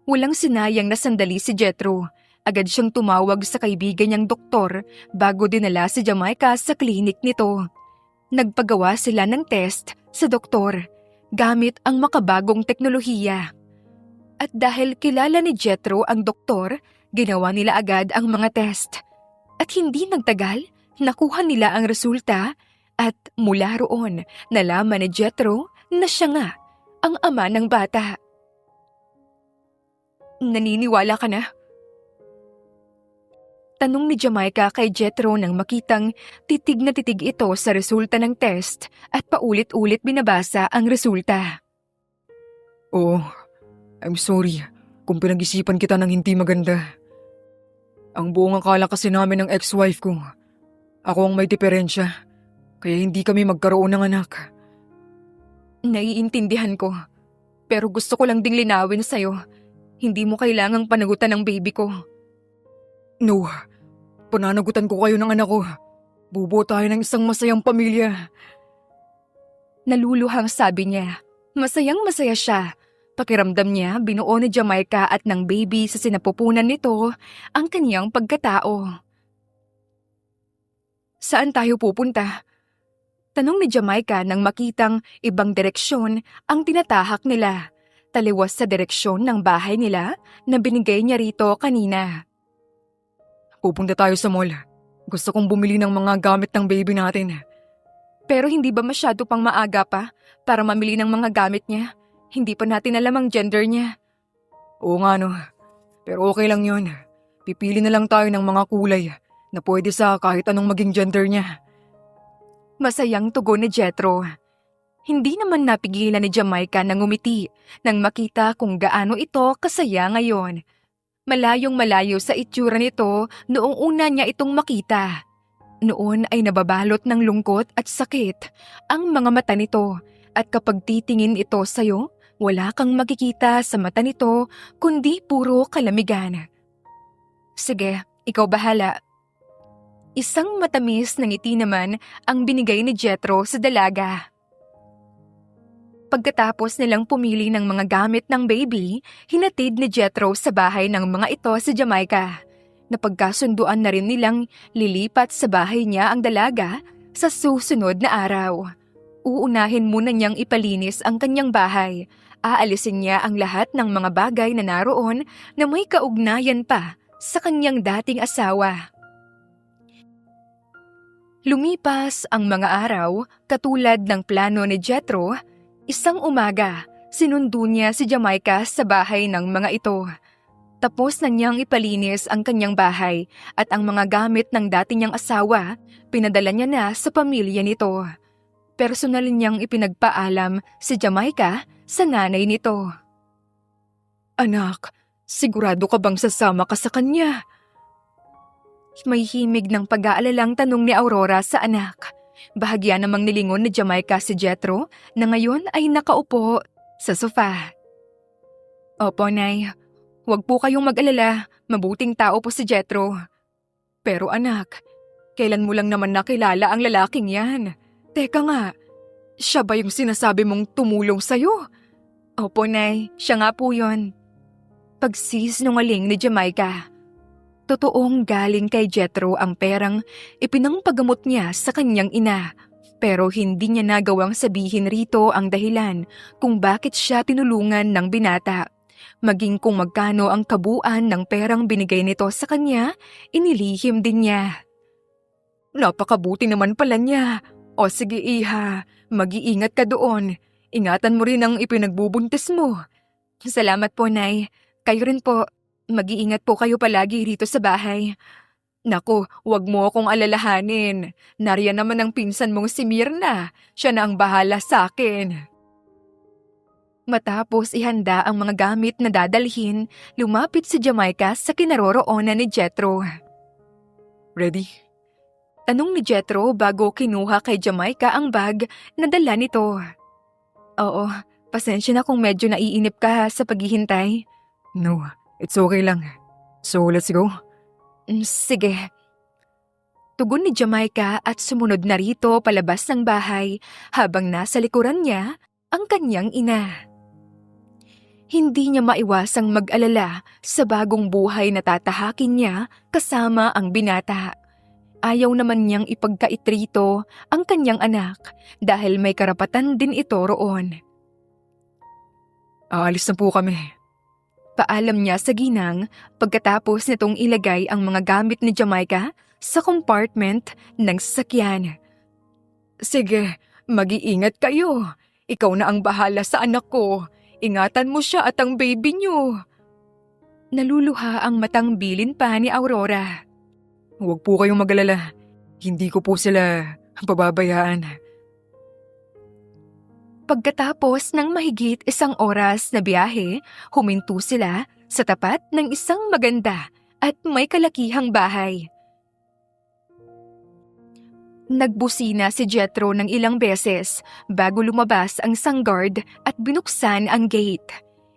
Walang sinayang na sandali si Jethro. Agad siyang tumawag sa kaibigan niyang doktor bago dinala si Jamaica sa klinik nito. Nagpagawa sila ng test sa doktor gamit ang makabagong teknolohiya. At dahil kilala ni Jethro ang doktor, ginawa nila agad ang mga test. At hindi nagtagal, nakuha nila ang resulta at mula roon nalaman ni Jethro na siya nga ang ama ng bata. Naniniwala ka na? Tanong ni Jamaica kay Jethro nang makitang titig na titig ito sa resulta ng test at paulit-ulit binabasa ang resulta. Oo, I'm sorry kung pinag-isipan kita ng hindi maganda. Ang buong akala kasi namin ng ex-wife ko, ako ang may diferensya, kaya hindi kami magkaroon ng anak. Naiintindihan ko, pero gusto ko lang ding linawin sa'yo. Hindi mo kailangang panagutan ng baby ko. No, pananagutan ko kayo ng anak ko. Bubuo tayo ng isang masayang pamilya. Naluluhang sabi niya. Masayang-masaya siya. Pakiramdam niya binuo ni Jamaica at ng baby sa sinapupunan nito ang kanyang pagkatao. Saan tayo pupunta? Tanong ni Jamaica nang makitang ibang direksyon ang tinatahak nila. Taliwas sa direksyon ng bahay nila na binigay niya rito kanina. Pupunta tayo sa mall. Gusto kong bumili ng mga gamit ng baby natin. Pero hindi ba masyado pang maaga pa para mamili ng mga gamit niya? Hindi pa natin alam ang gender niya. Oo nga no, pero okay lang yun. Pipili na lang tayo ng mga kulay na pwede sa kahit anong maging gender niya. Masayang tugon ni Jethro. Hindi naman napigilan ni Jamaica na ngumiti nang makita kung gaano ito kasaya ngayon. Malayong malayo sa itsura nito noong una niya itong makita. Noon ay nababalot ng lungkot at sakit ang mga mata nito at kapag titingin ito sa'yo, wala kang makikita sa mata nito kundi puro kalamigan. Sige, ikaw bahala. Isang matamis na ngiti naman ang binigay ni Jethro sa dalaga. Pagkatapos nilang pumili ng mga gamit ng baby, hinatid ni Jethro sa bahay ng mga ito sa Jamaica. Napagkasunduan na rin nilang lilipat sa bahay niya ang dalaga sa susunod na araw. Uunahin muna niyang ipalinis ang kanyang bahay. Aalisin niya ang lahat ng mga bagay na naroon na may kaugnayan pa sa kanyang dating asawa. Lumipas ang mga araw katulad ng plano ni Jethro. Isang umaga, sinundo niya si Jamaica sa bahay ng mga ito. Tapos na niyang ipalinis ang kanyang bahay at ang mga gamit ng dati niyang asawa, pinadala niya na sa pamilya nito. Personal niyang ipinagpaalam si Jamaica sa nanay nito. Anak, sigurado ka bang sasama ka sa kanya? May himig ng pag-aalalang tanong ni Aurora sa anak. Bahagya namang nilingon ni Jamaica si Jethro na ngayon ay nakaupo sa sofa. Opo, Nay. Huwag po kayong mag-alala. Mabuting tao po si Jethro. Pero anak, kailan mo lang naman nakilala ang lalaking yan? Teka nga, siya ba yung sinasabi mong tumulong sa'yo? Opo, Nay. Siya nga po yun. Pagsisinungaling ni Jamaica. Totoong galing kay Jethro ang perang ipinangpagamot niya sa kanyang ina. Pero hindi niya nagawang sabihin rito ang dahilan kung bakit siya tinulungan ng binata. Maging kung magkano ang kabuuan ng perang binigay nito sa kanya, inilihim din niya. Napakabuti naman pala niya. O sige iha, mag-iingat ka doon. Ingatan mo rin ang ipinagbubuntis mo. Salamat po, Nay. Kayo rin po. Mag-iingat po kayo palagi rito sa bahay. Naku, wag mo akong alalahanin. Nariyan naman ang pinsan mong si Mirna. Siya na ang bahala sa akin. Matapos ihanda ang mga gamit na dadalhin, lumapit si Jamaica sa kinaroroonan ni Jethro. Ready? Tanong ni Jethro bago kinuha kay Jamaica ang bag na dala nito. Oo, pasensya na kung medyo naiinip ka sa paghihintay. No, it's okay lang. So, let's go. Sige. Tugon ni Jamaica at sumunod na rito palabas ng bahay habang nasa likuran niya ang kanyang ina. Hindi niya maiwasang mag-alala sa bagong buhay na tatahakin niya kasama ang binata. Ayaw naman niyang ipagkait rito ang kanyang anak dahil may karapatan din ito roon. Aalis na po kami. Paalam niya sa ginang pagkatapos nitong ilagay ang mga gamit ni Jamaica sa compartment ng sasakyan. Sige, mag-iingat kayo. Ikaw na ang bahala sa anak ko. Ingatan mo siya at ang baby niyo. Naluluha ang matang bilin pa ni Aurora. Huwag po kayong mag-alala. Hindi ko po sila pababayaan. Pagkatapos ng mahigit 1 oras na biyahe, huminto sila sa tapat ng isang maganda at may kalakihang bahay. Nagbusina si Jethro ng ilang beses bago lumabas ang sanggard at binuksan ang gate.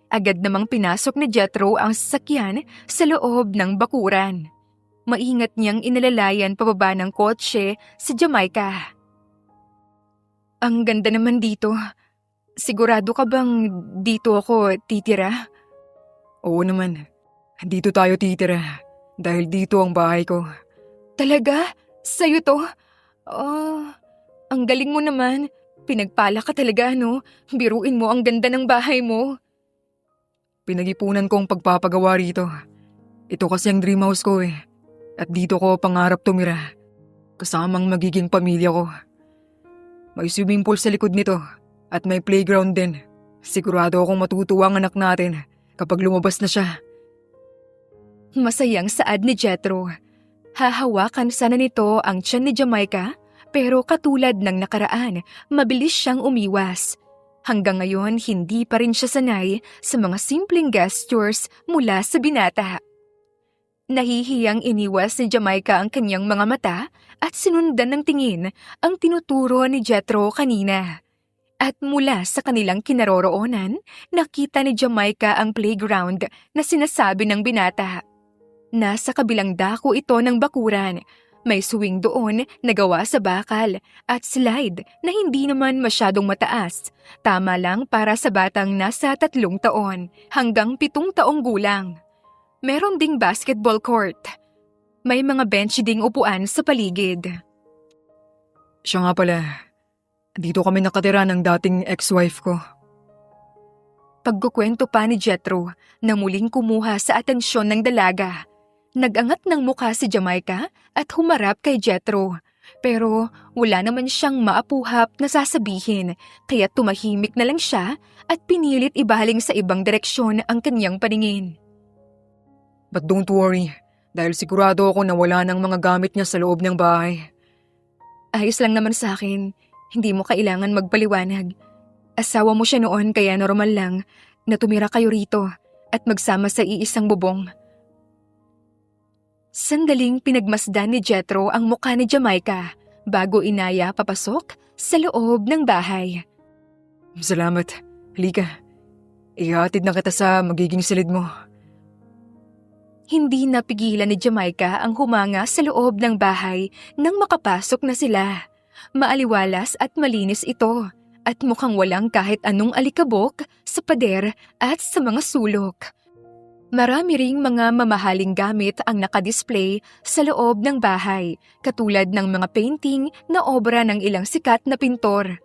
Agad namang pinasok ni Jethro ang sasakyan sa loob ng bakuran. Maingat niyang inalalayan pababa ng kotse si Jamaica. Ang ganda naman dito. Sigurado ka bang dito ako titira? Oo naman. Dito tayo titira. Dahil dito ang bahay ko. Talaga? Sa'yo to? Oh, ang galing mo naman. Pinagpala ka talaga, no? Biruin mo ang ganda ng bahay mo. Pinag-ipunan kong pagpapagawa rito. Ito kasi ang dream house ko eh. At dito ko pangarap tumira. Kasamang magiging pamilya ko. May swimming pool sa likod nito. At may playground din. Sigurado akong matutuwa ang anak natin kapag lumabas na siya. Masayang saad ni Jethro. Hahawakan sana nito ang tiyan ni Jamaica, pero katulad ng nakaraan, mabilis siyang umiwas. Hanggang ngayon, hindi pa rin siya sanay sa mga simpleng gestures mula sa binata. Nahihiyang iniwas ni Jamaica ang kanyang mga mata at sinundan ng tingin ang tinuturo ni Jethro kanina. At mula sa kanilang kinaroroonan, nakita ni Jamaica ang playground na sinasabi ng binata. Nasa kabilang dako ito ng bakuran. May swing doon na gawa sa bakal at slide na hindi naman masyadong mataas. Tama lang para sa batang nasa 3 taon hanggang 7 taong gulang. Meron ding basketball court. May mga bench ding upuan sa paligid. Siya nga pala, dito kami nakatira ng dating ex-wife ko. Pagkukwento pa ni Jethro na muling kumuha sa atensyon ng dalaga. Nag-angat ng mukha si Jamaica at humarap kay Jethro. Pero wala naman siyang maapuhap na sasabihin kaya tumahimik na lang siya at pinilit ibaling sa ibang direksyon ang kanyang paningin. But don't worry, dahil sigurado ako na wala ng mga gamit niya sa loob ng bahay. Ayos lang naman sa akin. Hindi mo kailangan magpaliwanag. Asawa mo siya noon kaya normal lang na tumira kayo rito at magsama sa iisang bubong. Sandaling pinagmasdan ni Jethro ang mukha ni Jamaica bago inaya papasok sa loob ng bahay. Salamat. Halika. Ihatid na kita sa magiging silid mo. Hindi napigilan ni Jamaica ang humanga sa loob ng bahay nang makapasok na sila. Maaliwalas at malinis ito at mukhang walang kahit anong alikabok sa pader at sa mga sulok. Marami ring mga mamahaling gamit ang nakadisplay sa loob ng bahay, katulad ng mga painting na obra ng ilang sikat na pintor.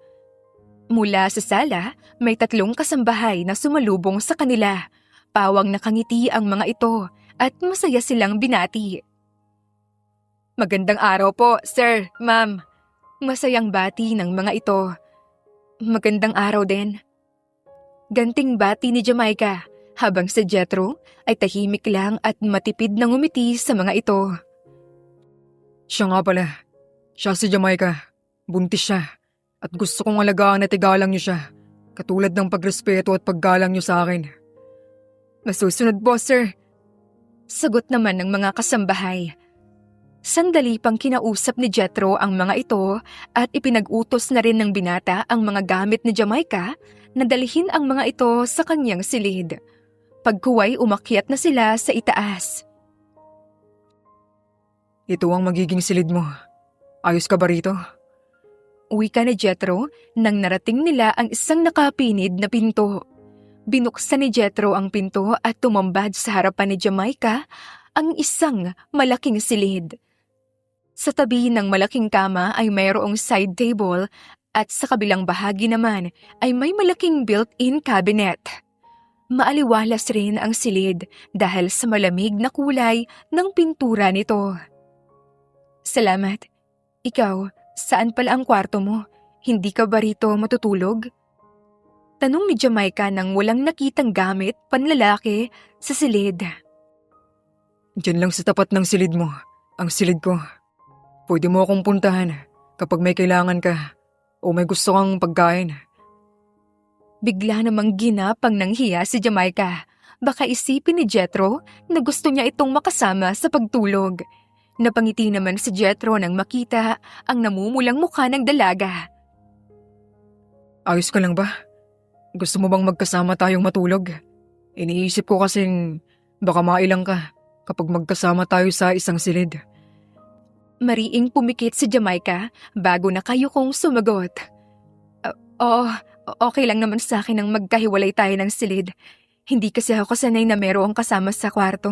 Mula sa sala, may 3 kasambahay na sumalubong sa kanila. Pawang nakangiti ang mga ito at masaya silang binati. Magandang araw po, sir, ma'am. Masayang bati ng mga ito. Magandang araw din. Ganting bati ni Jamaica, habang si Jethro ay tahimik lang at matipid na ngumiti sa mga ito. Siya nga pala. Siya si Jamaica. Buntis siya. At gusto kong alagaan at igalang niyo siya. Katulad ng pagrespeto at paggalang niyo sa akin. Masusunod po, sir. Sagot naman ng mga kasambahay. Sandali pang kinausap ni Jethro ang mga ito at ipinag-utos na rin ng binata ang mga gamit ni Jamaica na dalhin ang mga ito sa kanyang silid. Pagkuway umakyat na sila sa itaas. Ito ang magiging silid mo. Ayos ka ba rito? Wika ni Jethro nang narating nila ang isang nakapinid na pinto. Binuksan ni Jethro ang pinto at tumambad sa harapan ni Jamaica ang isang malaking silid. Sa tabi ng malaking kama ay mayroong side table at sa kabilang bahagi naman ay may malaking built-in cabinet. Maaliwalas rin ang silid dahil sa malamig na kulay ng pintura nito. Salamat. Ikaw, saan pala ang kwarto mo? Hindi ka ba rito matutulog? Tanong ni Jamaica nang walang nakitang gamit panlalaki sa silid. Diyan lang sa tapat ng silid mo. Ang silid ko. Pwede mo akong puntahan kapag may kailangan ka o may gusto kang pagkain. Bigla namang ginapang nanghiya si Jamaica. Baka isipin ni Jethro na gusto niya itong makasama sa pagtulog. Napangiti naman si Jethro nang makita ang namumulang mukha ng dalaga. Ayos ka lang ba? Gusto mo bang magkasama tayong matulog? Iniisip ko kasing baka mailang ka kapag magkasama tayo sa isang silid. Mariing pumikit si Jamaica bago na kayo kong sumagot. Oo, okay lang naman sa akin ang magkahiwalay tayo ng silid. Hindi kasi ako sanay na merong kasama sa kwarto.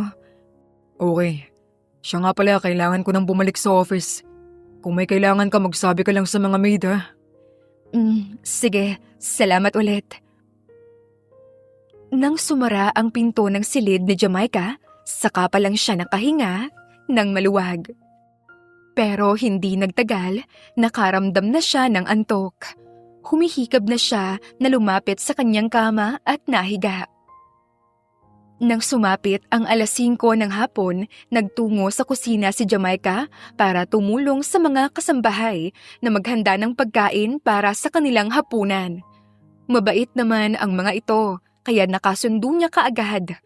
Okay. Siya nga pala, kailangan ko nang bumalik sa office. Kung may kailangan ka, magsabi ka lang sa mga maid, ha? Sige, salamat ulit. Nang sumara ang pinto ng silid ni Jamaica, saka pa lang siya nakahinga ng maluwag. Pero hindi nagtagal, nakaramdam na siya ng antok. Humihikab na siya na lumapit sa kanyang kama at nahiga. Nang sumapit ang 5:00 ng hapon, nagtungo sa kusina si Jamaica para tumulong sa mga kasambahay na maghanda ng pagkain para sa kanilang hapunan. Mabait naman ang mga ito, kaya nakasundo niya kaagad.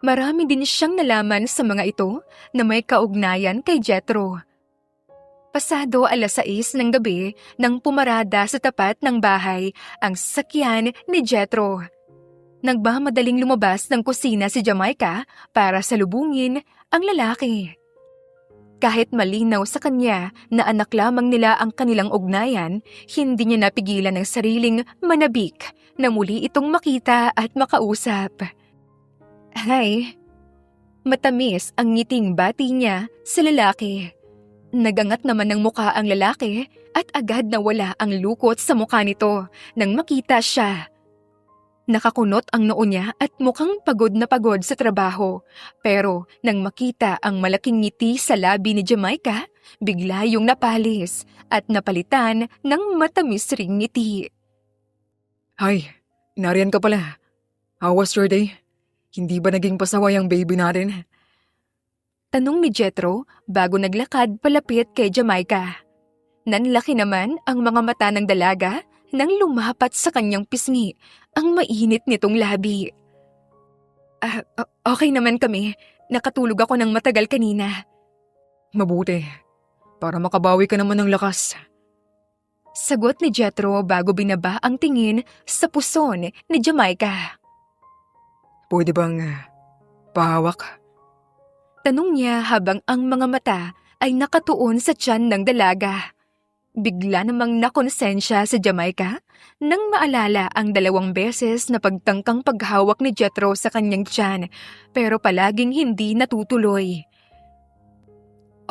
Marami din siyang nalaman sa mga ito na may kaugnayan kay Jethro. Pasado 6:00 ng gabi nang pumarada sa tapat ng bahay ang sasakyan ni Jethro. Nagmamadaling lumabas ng kusina si Jamaica para salubungin ang lalaki. Kahit malinaw sa kanya na anak lamang nila ang kanilang ugnayan, hindi niya napigilan ang sariling manabik na muli itong makita at makausap. Hi. Matamis ang ngiting bati niya sa lalaki. Nagangat naman ng mukha ang lalaki at agad nawala ang lukot sa mukha nito nang makita siya. Nakakunot ang noo niya at mukhang pagod na pagod sa trabaho. Pero nang makita ang malaking ngiti sa labi ni Jamaica, bigla yung napalis at napalitan ng matamis ring ngiti. Hi, nariyan ka pala. How was your day? Hindi ba naging pasaway ang baby natin? Tanong ni Jethro bago naglakad palapit kay Jamaica. Nanlaki naman ang mga mata ng dalaga nang lumapat sa kanyang pisngi ang mainit nitong labi. Okay naman kami. Nakatulog ako ng matagal kanina. Mabuti. Para makabawi ka naman ng lakas. Sagot ni Jethro bago binaba ang tingin sa puson ni Jamaica. Pwede bang pahawak? Tanong niya habang ang mga mata ay nakatuon sa tiyan ng dalaga. Bigla namang nakonsensya si Jamaica nang maalala ang 2 beses na pagtangkang paghawak ni Jethro sa kanyang tiyan pero palaging hindi natutuloy.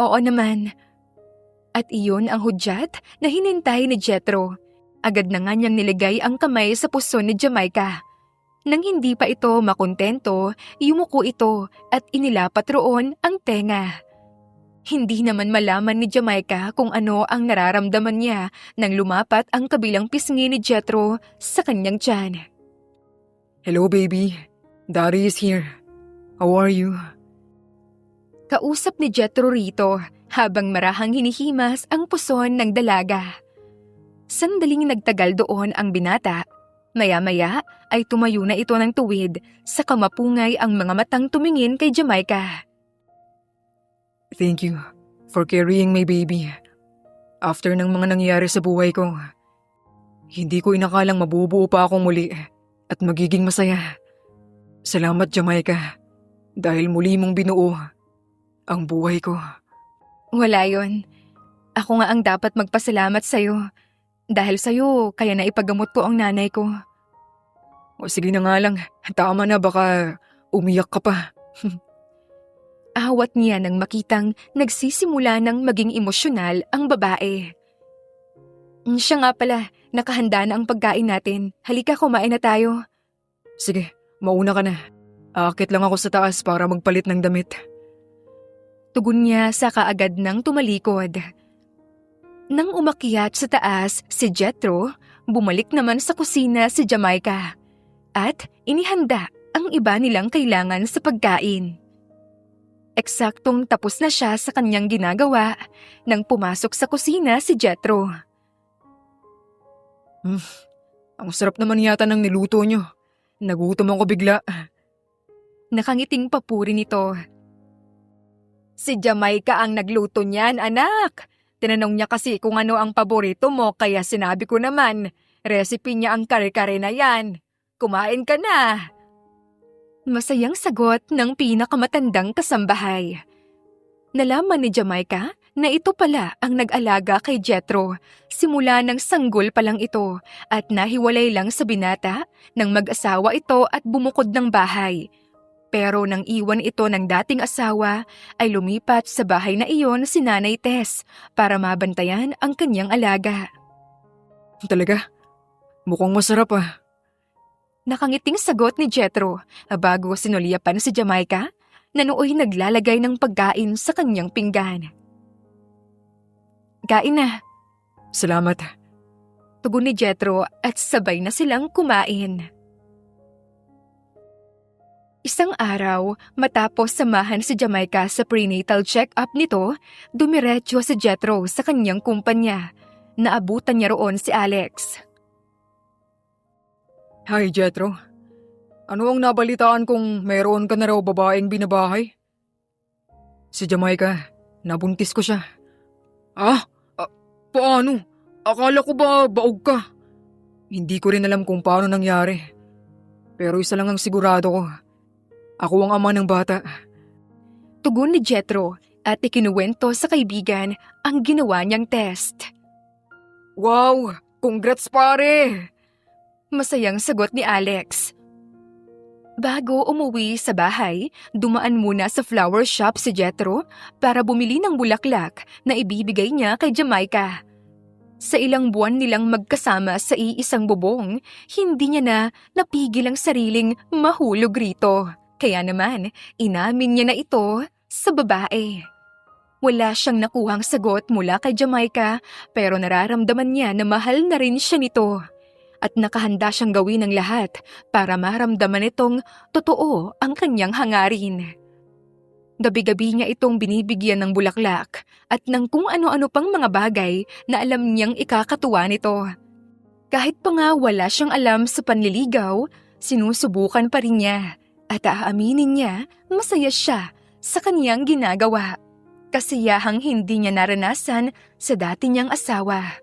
Oo naman. At iyon ang hudyat na hinintay ni Jethro. Agad na nga niyang niligay ang kamay sa puson ni Jamaica. Nang hindi pa ito makontento, yumuko ito at inilapat roon ang tenga. Hindi naman malaman ni Jamaica kung ano ang nararamdaman niya nang lumapat ang kabilang pisngi ni Jethro sa kanyang tiyan. Hello baby, Daddy is here. How are you? Kausap ni Jethro rito habang marahang hinihimas ang puson ng dalaga. Sandaling nagtagal doon ang binata. Maya-maya ay tumayo na ito ng tuwid sa kamapungay ang mga matang tumingin kay Jamaica. Thank you for carrying my baby. After ng mga nangyari sa buhay ko, hindi ko inakalang mabubuo pa akong muli at magiging masaya. Salamat Jamaica, dahil muli mong binuo ang buhay ko. Wala yon. Ako nga ang dapat magpasalamat sa'yo. Dahil sa'yo, kaya naipagamot ko ang nanay ko. O sige na nga lang, tama na baka umiyak ka pa. Awat niya nang makitang nagsisimula ng maging emosyonal ang babae. Siya nga pala, nakahanda na ang pagkain natin. Halika, kumain na tayo. Sige, mauna ka na. Aakit lang ako sa taas para magpalit ng damit. Tugon niya sa kaagad ng tumalikod. Nang umakyat sa taas si Jethro, bumalik naman sa kusina si Jamaica at inihanda ang iba nilang kailangan sa pagkain. Eksaktong tapos na siya sa kanyang ginagawa nang pumasok sa kusina si Jethro. Ang sarap naman yata ng niluto nyo. Nagutom ako bigla. Nakangiting papuri nito. Si Jamaica ang nagluto niyan, anak. Tinanong niya kasi kung ano ang paborito mo kaya sinabi ko naman, recipe niya ang kare-kare na yan. Kumain ka na. Masayang sagot ng pinakamatandang kasambahay. Nalaman ni Jamaica na ito pala ang nag-alaga kay Jethro simula ng sanggol pa lang ito at nahiwalay lang sa binata nang mag-asawa ito at bumukod ng bahay. Pero nang iwan ito ng dating asawa, ay lumipat sa bahay na iyon si Nanay Tess para mabantayan ang kanyang alaga. Talaga? Mukhang masarap ah. Nakangiting sagot ni Jethro bago sinulyapan si Jamaica na nooy naglalagay ng pagkain sa kanyang pinggan. Kain na. Salamat. Tugon ni Jethro at sabay na silang kumain. Isang araw, matapos samahan si Jamaica sa prenatal check-up nito, dumiretso si Jethro sa kanyang kumpanya. Naabutan niya roon si Alex. Hi Jethro. Ano ang nabalitaan kung mayroon ka na raw babaeng binabahay? Si Jamaica, nabuntis ko siya. Paano? Akala ko ba baog ka? Hindi ko rin alam kung paano nangyari. Pero isa lang ang sigurado ko. Ako ang ama ng bata. Tugon ni Jethro at ikinuwento sa kaibigan ang ginawa niyang test. Wow! Congrats pare! Masayang sagot ni Alex. Bago umuwi sa bahay, dumaan muna sa flower shop si Jethro para bumili ng bulaklak na ibibigay niya kay Jamaica. Sa ilang buwan nilang magkasama sa iisang bubong, hindi niya na napigil ang sariling mahulog rito. Kaya naman, inamin niya na ito sa babae. Wala siyang nakuhang sagot mula kay Jamaica pero nararamdaman niya na mahal na rin siya nito. at nakahanda siyang gawin ang lahat para maramdaman itong totoo ang kanyang hangarin. Gabi-gabi niya itong binibigyan ng bulaklak at ng kung ano-ano pang mga bagay na alam niyang ikakatuwa nito. Kahit pa nga wala siyang alam sa panliligaw, sinusubukan pa rin niya at aaminin niya masaya siya sa kaniyang ginagawa. Kasiyahang hindi niya naranasan sa dati niyang asawa.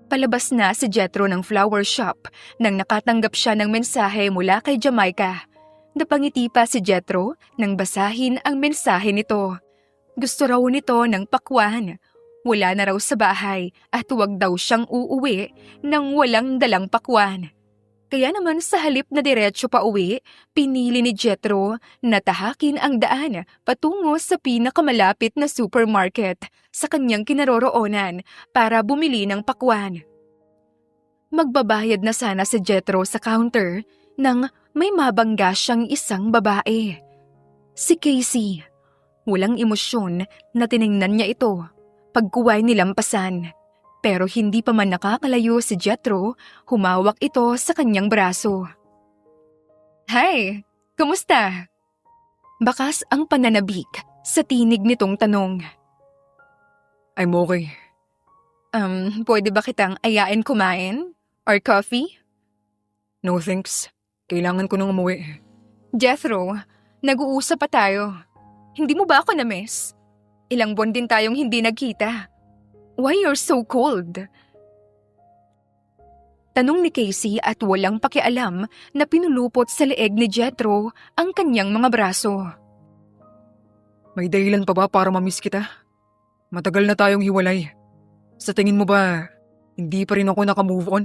Palabas na si Jethro ng flower shop nang nakatanggap siya ng mensahe mula kay Jamaica. Napangiti pa si Jethro nang basahin ang mensahe nito. Gusto raw nito ng pakwan. Wala na raw sa bahay at huwag daw siyang uuwi nang walang dalang pakwan. Kaya naman sa halip na diretso pa uwi, pinili ni Jethro na tahakin ang daan patungo sa pinakamalapit na supermarket sa kanyang kinaroroonan para bumili ng pakwan. Magbabayad na sana si Jethro sa counter nang may mabangga siyang isang babae. Si Casey. Walang emosyon na tiningnan niya ito. Pagkuway nilampasan. Pero hindi pa man nakakalayo si Jethro, humawak ito sa kanyang braso. Hi! Kumusta? Bakas ang pananabik sa tinig nitong tanong. I'm okay. Pwede ba kitang ayain kumain? Or coffee? No thanks. Kailangan ko nang umuwi. Jethro, nag-uusap pa tayo. Hindi mo ba ako na-miss? Ilang buwan din tayong hindi nagkita. Why you're so cold? Tanong ni Casey at walang pakialam na pinulupot sa leeg ni Jethro ang kanyang mga braso. May dahilan pa ba para mamiss kita? Matagal na tayong hiwalay. Sa tingin mo ba, hindi pa rin ako nakamove on?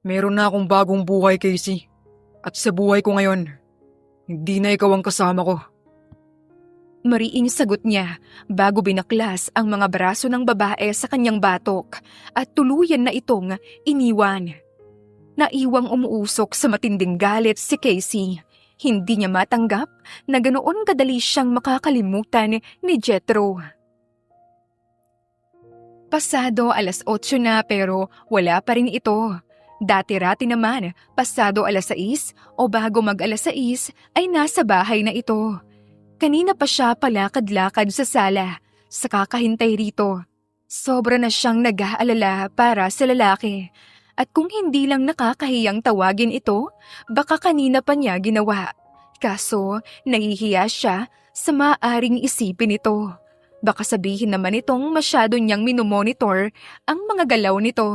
Meron na akong bagong buhay, Casey. At sa buhay ko ngayon, hindi na ikaw ang kasama ko. Mariing sagot niya bago binaklas ang mga braso ng babae sa kanyang batok at tuluyan na itong iniwan. Naiwang umuusok sa matinding galit si Casey. Hindi niya matanggap na ganoon kadali siyang makakalimutan ni Jethro. Pasado 8:00 na pero wala pa rin ito. Dati-rati naman, pasado 6:00 o bago mag 6:00 ay nasa bahay na ito. Kanina pa siya palakad-lakad sa sala sa kakahintay rito. Sobra na siyang nag-aalala para sa lalaki. At kung hindi lang nakakahiyang tawagin ito, baka kanina pa niya ginawa. Kaso, nahihiya siya sa maaaring isipin ito. Baka sabihin naman itong masyado niyang minomonitor ang mga galaw nito.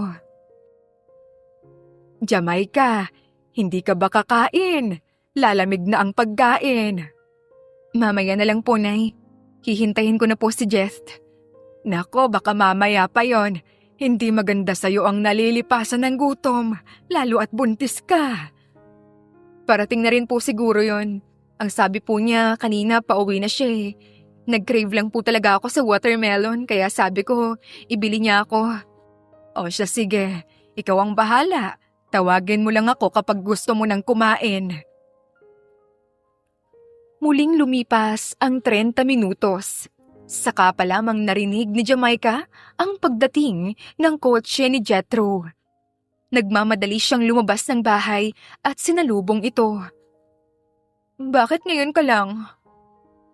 Jamaica, hindi ka ba kakain? Lalamig na ang pagkain. Mamaya na lang po, Nay. Hihintayin ko na po si Jeth. Nako, baka mamaya pa yon. Hindi maganda sa'yo ang nalilipasan ng gutom, lalo at buntis ka. Parating na rin po siguro yon. Ang sabi po niya, kanina pauwi na siya eh. Nag-crave lang po talaga ako sa watermelon, kaya sabi ko, ibili niya ako. O siya, sige. Ikaw ang bahala. Tawagin mo lang ako kapag gusto mo nang kumain. Muling lumipas ang 30 minutos. Saka pa lamang narinig ni Jamaica ang pagdating ng kotse ni Jethro. Nagmamadali siyang lumabas ng bahay at sinalubong ito. Bakit ngayon ka lang?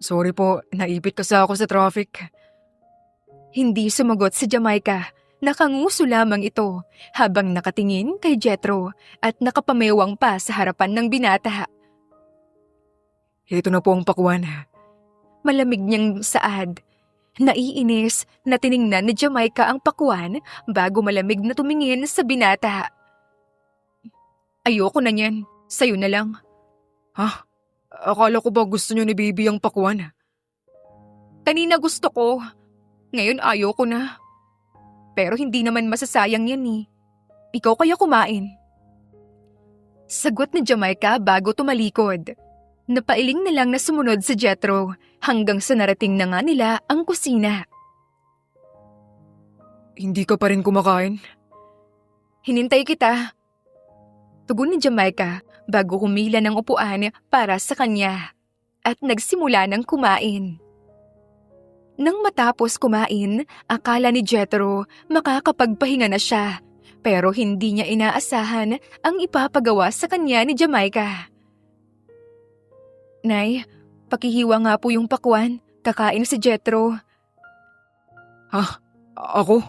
Sorry po, naipit kasi ako sa traffic. Hindi sumagot si Jamaica. Nakanguso lamang ito habang nakatingin kay Jethro at nakapamewang pa sa harapan ng binata. Ito na po ang pakwan. Malamig niyang saad. Naiinis na tiningnan ni Jamaica ang pakwan bago malamig na tumingin sa binata. Ayoko na niyan. Sa'yo na lang. Ha? Akala ko ba gusto niyo ni Baby ang pakwan? Kanina gusto ko. Ngayon ayoko na. Pero hindi naman masasayang yan eh. Ikaw kaya kumain? Sagot ni Jamaica bago tumalikod. Napailing na lang na sumunod si Jethro hanggang sa narating na nga nila ang kusina. Hindi ka pa rin kumakain? Hinintay kita. Tugon ni Jamaica bago humila ng upuan para sa kanya at nagsimula ng kumain. Nang matapos kumain, akala ni Jethro makakapagpahinga na siya. pero hindi niya inaasahan ang ipapagawa sa kanya ni Jamaica. Nay, pakihiwa nga po yung pakwan. Kakain si Jethro. Ha? Ako?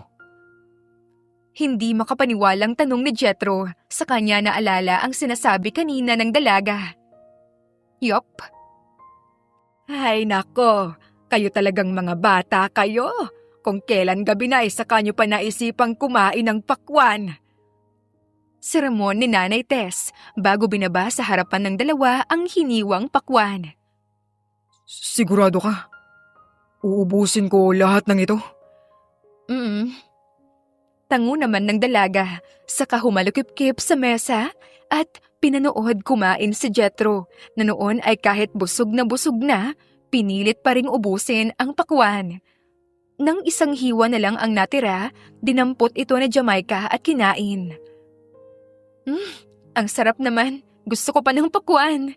Hindi makapaniwalang tanong ni Jethro. Sa kanya naalala ang sinasabi kanina ng dalaga. Yup. Ay nako, kayo talagang mga bata kayo. Kung kailan gabi na saka nyo pa naisipang kumain ng pakwan. Sermon ni Nanay Tess bago binaba sa harapan ng dalawa ang hiniwang pakwan. Sigurado ka? Uubusin ko lahat ng ito? Tango naman ng dalaga, saka humalukip-kip sa mesa at pinanood kumain si Jethro na noon ay kahit busog na, pinilit pa ring ubusin ang pakwan. Nang isang hiwa na lang ang natira, dinampot ito na Jamaica at kinain. Ang sarap naman, gusto ko pa ng pakwan.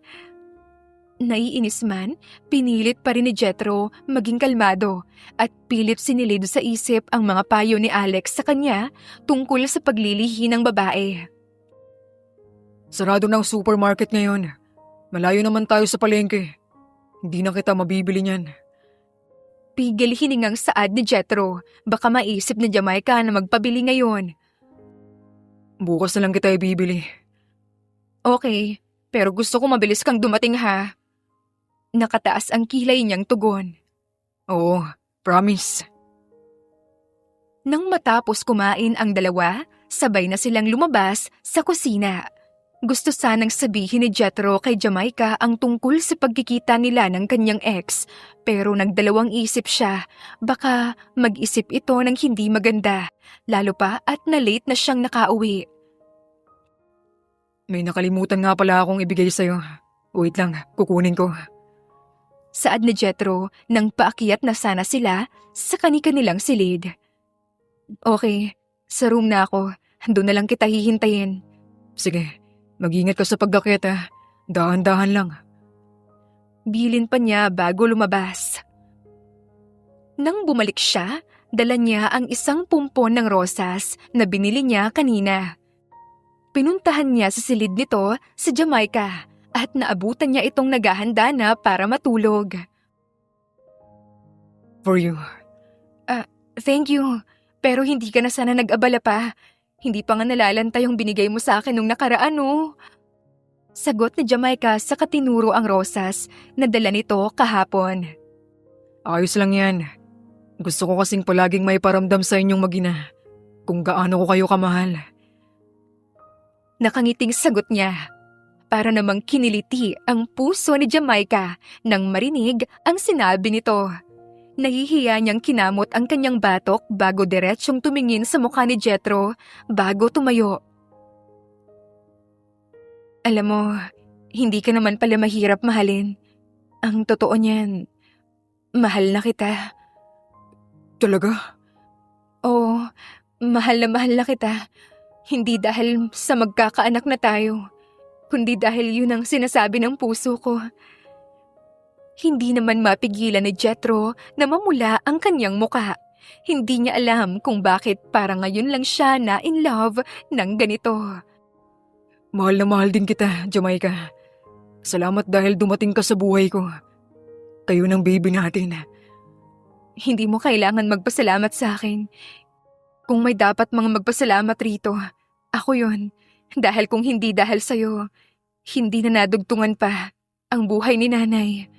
Naiinis man, pinilit pa rin ni Jethro maging kalmado at pilit sinilid sa isip ang mga payo ni Alex sa kanya tungkol sa paglilihi ng babae. Sarado na ang supermarket ngayon. Malayo naman tayo sa palengke. Hindi na kita mabibili niyan. Pigil hiningang saad ni Jethro, baka maisip ni Jamaica na magpabili ngayon. Bukas na lang kita ibibili. Okay, pero gusto ko mabilis kang dumating ha. Nakataas ang kilay niyang tugon. Oo, promise. Nang matapos kumain ang dalawa, sabay na silang lumabas sa kusina. Gusto sanang sabihin ni Jethro kay Jamaica ang tungkol sa pagkikita nila ng kanyang ex, pero nagdalawang isip siya. Baka mag-isip ito ng hindi maganda, lalo pa at na-late na siyang nakauwi. May nakalimutan nga pala akong ibigay sa'yo. Wait lang, kukunin ko. Saad ni Jethro nang paakyat na sana sila sa kani-kanilang silid. Okay, sa room na ako. Doon na lang kita hihintayin. Sige, mag-ingat ka sa pag-akyat ha. Dahan-dahan lang. Bilin pa niya bago lumabas. Nang bumalik siya, dala niya ang isang pumpon ng rosas na binili niya kanina. Pinuntahan niya sa silid nito si Jamaica at naabutan niya itong naghahanda na para matulog. For you. Thank you, pero hindi ka na sana nag-abala pa. Hindi pa nga nalalanta yung binigay mo sa akin nung nakaraan, no? Sagot ni Jamaica sa katinuro ang rosas na dala nito kahapon. Ayos lang yan. Gusto ko kasing palaging may paramdam sa inyong mag-ina kung gaano ko kayo kamahal. Nakangiting sagot niya. Para namang kiniliti ang puso ni Jamaica nang marinig ang sinabi nito. Nahihiya niyang kinamot ang kanyang batok bago diretsyong tumingin sa mukha ni Jethro bago tumayo. Alam mo, hindi ka naman pala mahirap mahalin. Ang totoo niyan, mahal na kita. Talaga? Oo, mahal na kita. Hindi dahil sa magkakaanak na tayo, kundi dahil yun ang sinasabi ng puso ko. Hindi naman mapigilan ni Jethro na mamula ang kanyang muka. Hindi niya alam kung bakit para ngayon lang siya na in love ng ganito. Mahal na mahal din kita, Jamaica. Salamat dahil dumating ka sa buhay ko. Kayo ng baby natin. Hindi mo kailangan magpasalamat sa akin. Kung may dapat mga magpasalamat rito, ako yun. Dahil kung hindi dahil sa'yo, hindi na nadugtungan pa ang buhay ni nanay.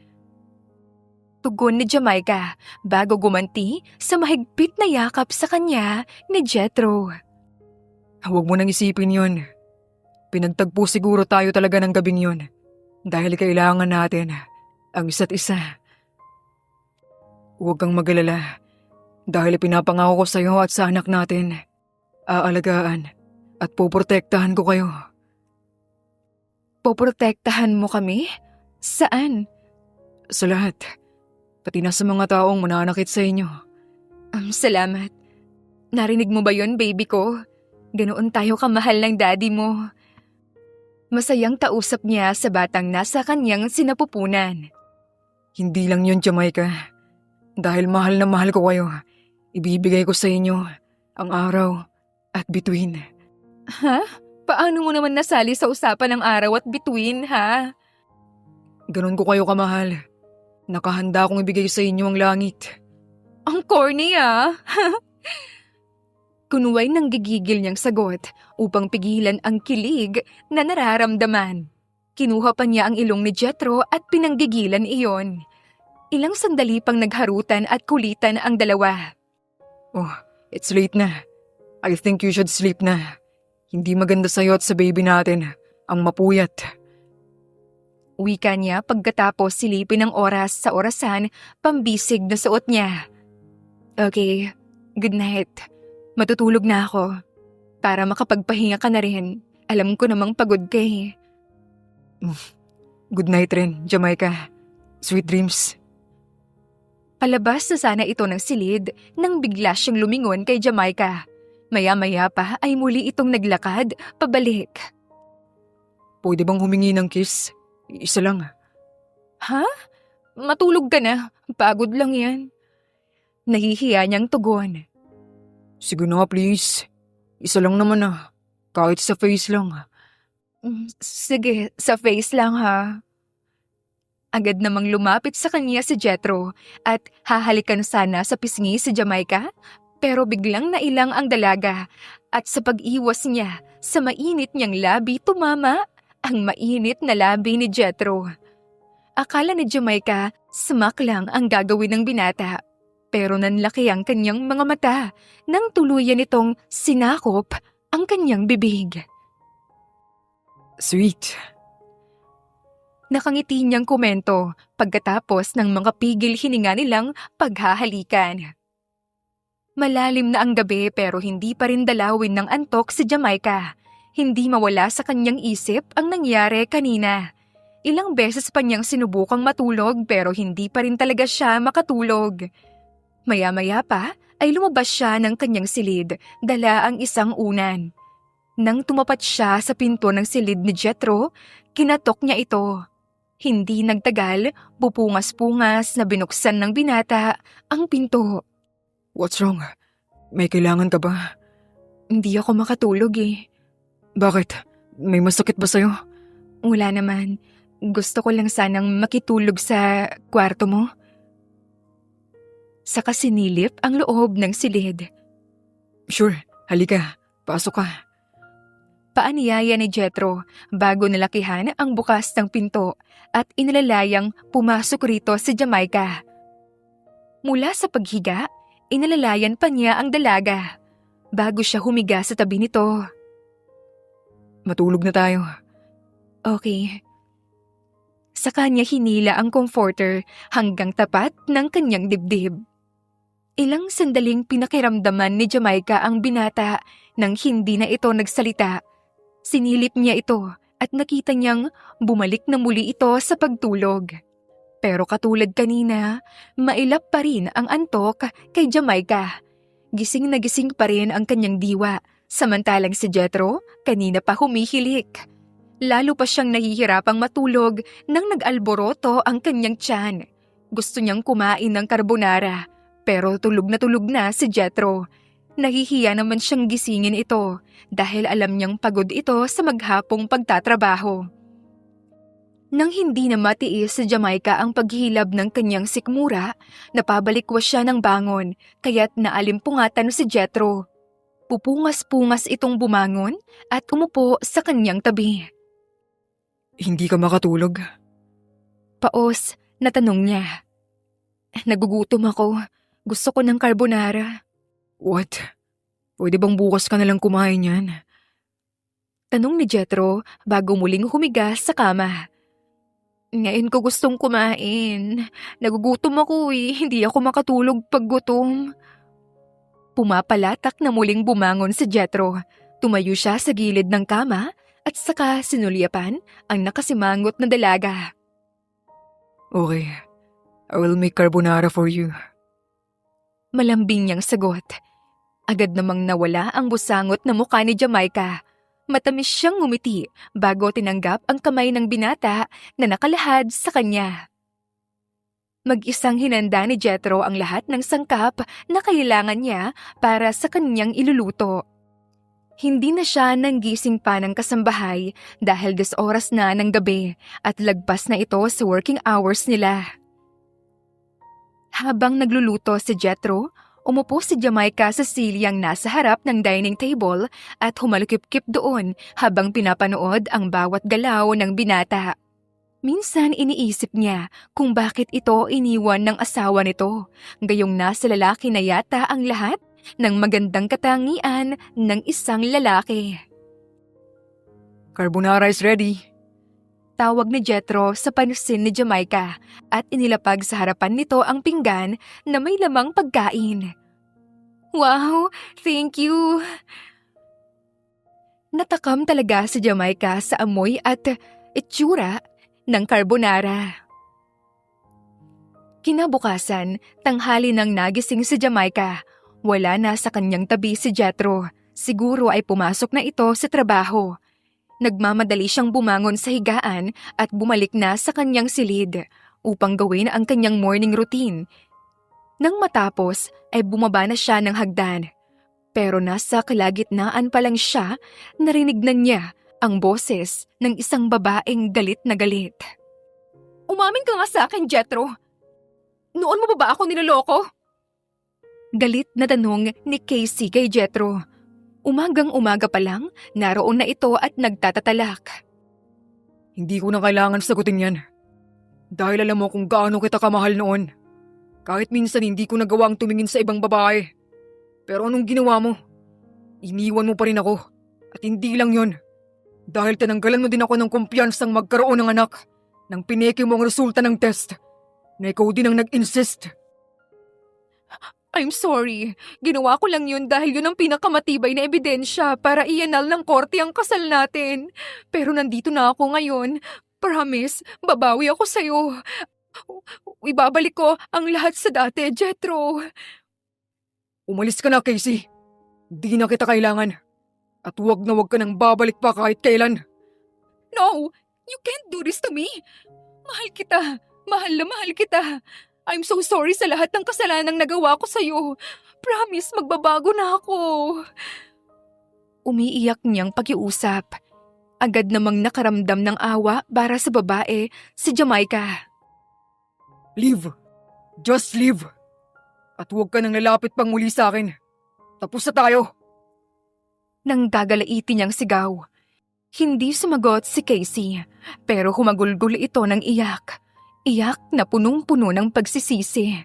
Tugon ni Jamaica bago gumanti sa mahigpit na yakap sa kanya ni Jethro. Huwag mo nang isipin yun. Pinagtagpo siguro tayo talaga ng gabing yun dahil kailangan natin ang isa't isa. Huwag kang mag-alala dahil pinapangako ko sa iyo at sa anak natin. Aalagaan at poprotektahan ko kayo. Poprotektahan mo kami? Saan? Sa lahat. Pati na sa mga taong mananakit sa inyo. Salamat. Narinig mo ba yon, baby ko? Ganoon tayo kamahal ng daddy mo. Masayang tausap niya sa batang nasa kanyang sinapupunan. Hindi lang yun, Jamaica. Dahil mahal na mahal ko kayo, ibibigay ko sa inyo ang araw at bituin. Ha? Paano mo naman nasali sa usapan ng araw at bituin, ha? Ganon ko kayo kamahal. Nakahanda akong ibigay sa inyo ang langit. Ang corny, ah. Kunway nang gigigil niyang sagot upang pigilan ang kilig na nararamdaman. Kinuha pa niya ang ilong ni Jethro at pinanggigilan iyon. Ilang sandali pang nagharutan at kulitan ang dalawa. Oh, it's late na. I think you should sleep na. Hindi maganda sa'yo at sa baby natin. Ang mapuyat. Wika niya pagkatapos silipin ang oras sa orasan pambisig na suot niya. Okay, good night. Matutulog na ako. Para makapagpahinga ka na rin. Alam ko namang pagod ka eh. Good night rin, Jamaica. Sweet dreams. Palabas na sana ito ng silid nang bigla siyang lumingon kay Jamaica. Maya-maya pa ay muli itong naglakad pabalik. Pwede bang humingi ng kiss? Isa lang. Ha? Matulog ka na. Pagod lang yan. Nahihiya niyang tugon. Sige na nga please. Isa lang naman ah. Kahit sa face lang. Sige, sa face lang ha. Agad namang lumapit sa kanya si Jethro at hahalikan sana sa pisngi si Jamaica, pero biglang nailang ang dalaga at sa pag-iwas niya sa mainit niyang labi tumama ang mainit na labi ni Jethro. Akala ni Jamaica smack lang ang gagawin ng binata, pero nanlaki ang kanyang mga mata nang tuluyan itong sinakop ang kanyang bibig. Sweet. Nakangiti niyang komento pagkatapos ng mga pigil hininga nilang paghahalikan. Malalim na ang gabi pero hindi pa rin dalawin ng antok si Jamaica. Hindi mawala sa kanyang isip ang nangyari kanina. Ilang beses pa niyang sinubukang matulog pero hindi pa rin talaga siya makatulog. Maya-maya pa ay lumabas siya ng kanyang silid, dala ang isang unan. Nang tumapat siya sa pinto ng silid ni Jethro, kinatok niya ito. Hindi nagtagal, bupungas-pungas na binuksan ng binata ang pinto. What's wrong? May kailangan ka ba? Hindi ako makatulog eh. Bakit? May masakit ba sa'yo? Wala naman. Gusto ko lang sanang makitulog sa kwarto mo. Saka sinilip ang loob ng silid. Sure, halika. Pasok ka. Paaniyaya ni Jethro bago nalakihan ang bukas ng pinto at inalalayang pumasok rito si Jamaica. Mula sa paghiga, inalalayan pa niya ang dalaga bago siya humiga sa tabi nito. Matulog na tayo. Okay. Sa kanya hinila ang comforter hanggang tapat ng kanyang dibdib. Ilang sandaling pinakiramdaman ni Jamaica ang binata nang hindi na ito nagsalita. Sinilip niya ito at nakita niyang bumalik na muli ito sa pagtulog. Pero katulad kanina, mailap pa rin ang antok kay Jamaica. Gising na gising pa rin ang kanyang diwa, samantalang si Jethro kanina pa humihilik. Lalo pa siyang nahihirapang matulog nang nag-alboroto ang kanyang tiyan. Gusto niyang kumain ng carbonara, pero tulog na si Jethro. Nahihiya naman siyang gisingin ito dahil alam niyang pagod ito sa maghapong pagtatrabaho. Nang hindi na matiis sa Jamaica ang paghilab ng kanyang sikmura, napabalikwas siya ng bangon kaya't naalimpungatan si Jethro. Pupungas-pungas itong bumangon at umupo sa kanyang tabi. Hindi ka makatulog? Paos na tanong niya. Nagugutom ako. Gusto ko ng carbonara. What? Pwede bang bukas ka nalang kumain yan? Tanong ni Jethro bago muling humiga sa kama. Ngayon ko gustong kumain. Nagugutom ako eh. Hindi ako makatulog pag gutom. Pumapalatak na muling bumangon si Jethro. Tumayo siya sa gilid ng kama at saka sinulyapan ang nakasimangot na dalaga. Okay. I will make carbonara for you. Malambing niyang sagot. Agad namang nawala ang busangot na mukha ni Jamaica. Matamis siyang ngumiti bago tinanggap ang kamay ng binata na nakalahad sa kanya. Mag-isang hinanda ni Jethro ang lahat ng sangkap na kailangan niya para sa kanyang iluluto. Hindi na siya nanggising pa ng kasambahay dahil 10 oras na ng gabi at lagpas na ito sa working hours nila. Habang nagluluto si Jethro, umupo si Jamaica sa silyang nasa harap ng dining table at humalukip-kip doon habang pinapanood ang bawat galaw ng binata. Minsan iniisip niya kung bakit ito iniwan ng asawa nito, gayong nasa lalaki na yata ang lahat ng magandang katangian ng isang lalaki. Carbonara is ready. Tawag ni Jethro sa panusin ni Jamaica at inilapag sa harapan nito ang pinggan na may lamang pagkain. Wow, thank you! Natakam talaga si Jamaica sa amoy at itsura ng carbonara. Kinabukasan, tanghali nang nagising si Jamaica. Wala na sa kanyang tabi si Jethro. Siguro ay pumasok na ito sa trabaho. Nagmamadali siyang bumangon sa higaan at bumalik na sa kanyang silid upang gawin ang kanyang morning routine. Nang matapos ay bumaba na siya ng hagdan. Pero nasa kalagitnaan pa lang siya, narinig na niya ang boses ng isang babaeng galit na galit. Umamin ka nga sa akin, Jethro. Noon mo ba ako niloloko? Galit na tanong ni Casey kay Jethro. Umagang-umaga pa lang, naroon na ito at nagtatatalak. Hindi ko na kailangan sagutin yan. Dahil alam mo kung gaano kita kamahal noon. Kahit minsan hindi ko nagawang tumingin sa ibang babae. Pero anong ginawa mo? Iniwan mo pa rin ako. At hindi lang yon. Dahil tinanggalan mo din ako ng kumpiyansang magkaroon ng anak nang pineke mo ang resulta ng test na ikaw din ang nag-insist. I'm sorry. Ginawa ko lang yun dahil yun ang pinakamatibay na ebidensya para ianal ng korte ang kasal natin. Pero nandito na ako ngayon. Promise, babawi ako sa'yo. Ibabalik ko ang lahat sa dati, Jethro. Umalis ka na, Casey. Di na kita kailangan. At huwag na huwag ka nang babalik pa kahit kailan. No! You can't do this to me! Mahal kita. Mahal na mahal kita. I'm so sorry sa lahat ng kasalanang nagawa ko sa'yo. Promise, magbabago na ako. Umiiyak niyang pakiusap. Agad namang nakaramdam ng awa para sa babae, si Jamaica. Leave. Just leave. At huwag ka nang lalapit pang muli sa akin. Tapos na tayo. Nang gagalaiti niyang sigaw. Hindi sumagot si Casey, pero humagulgol ito ng iyak. Iyak na punong-puno ng pagsisisi.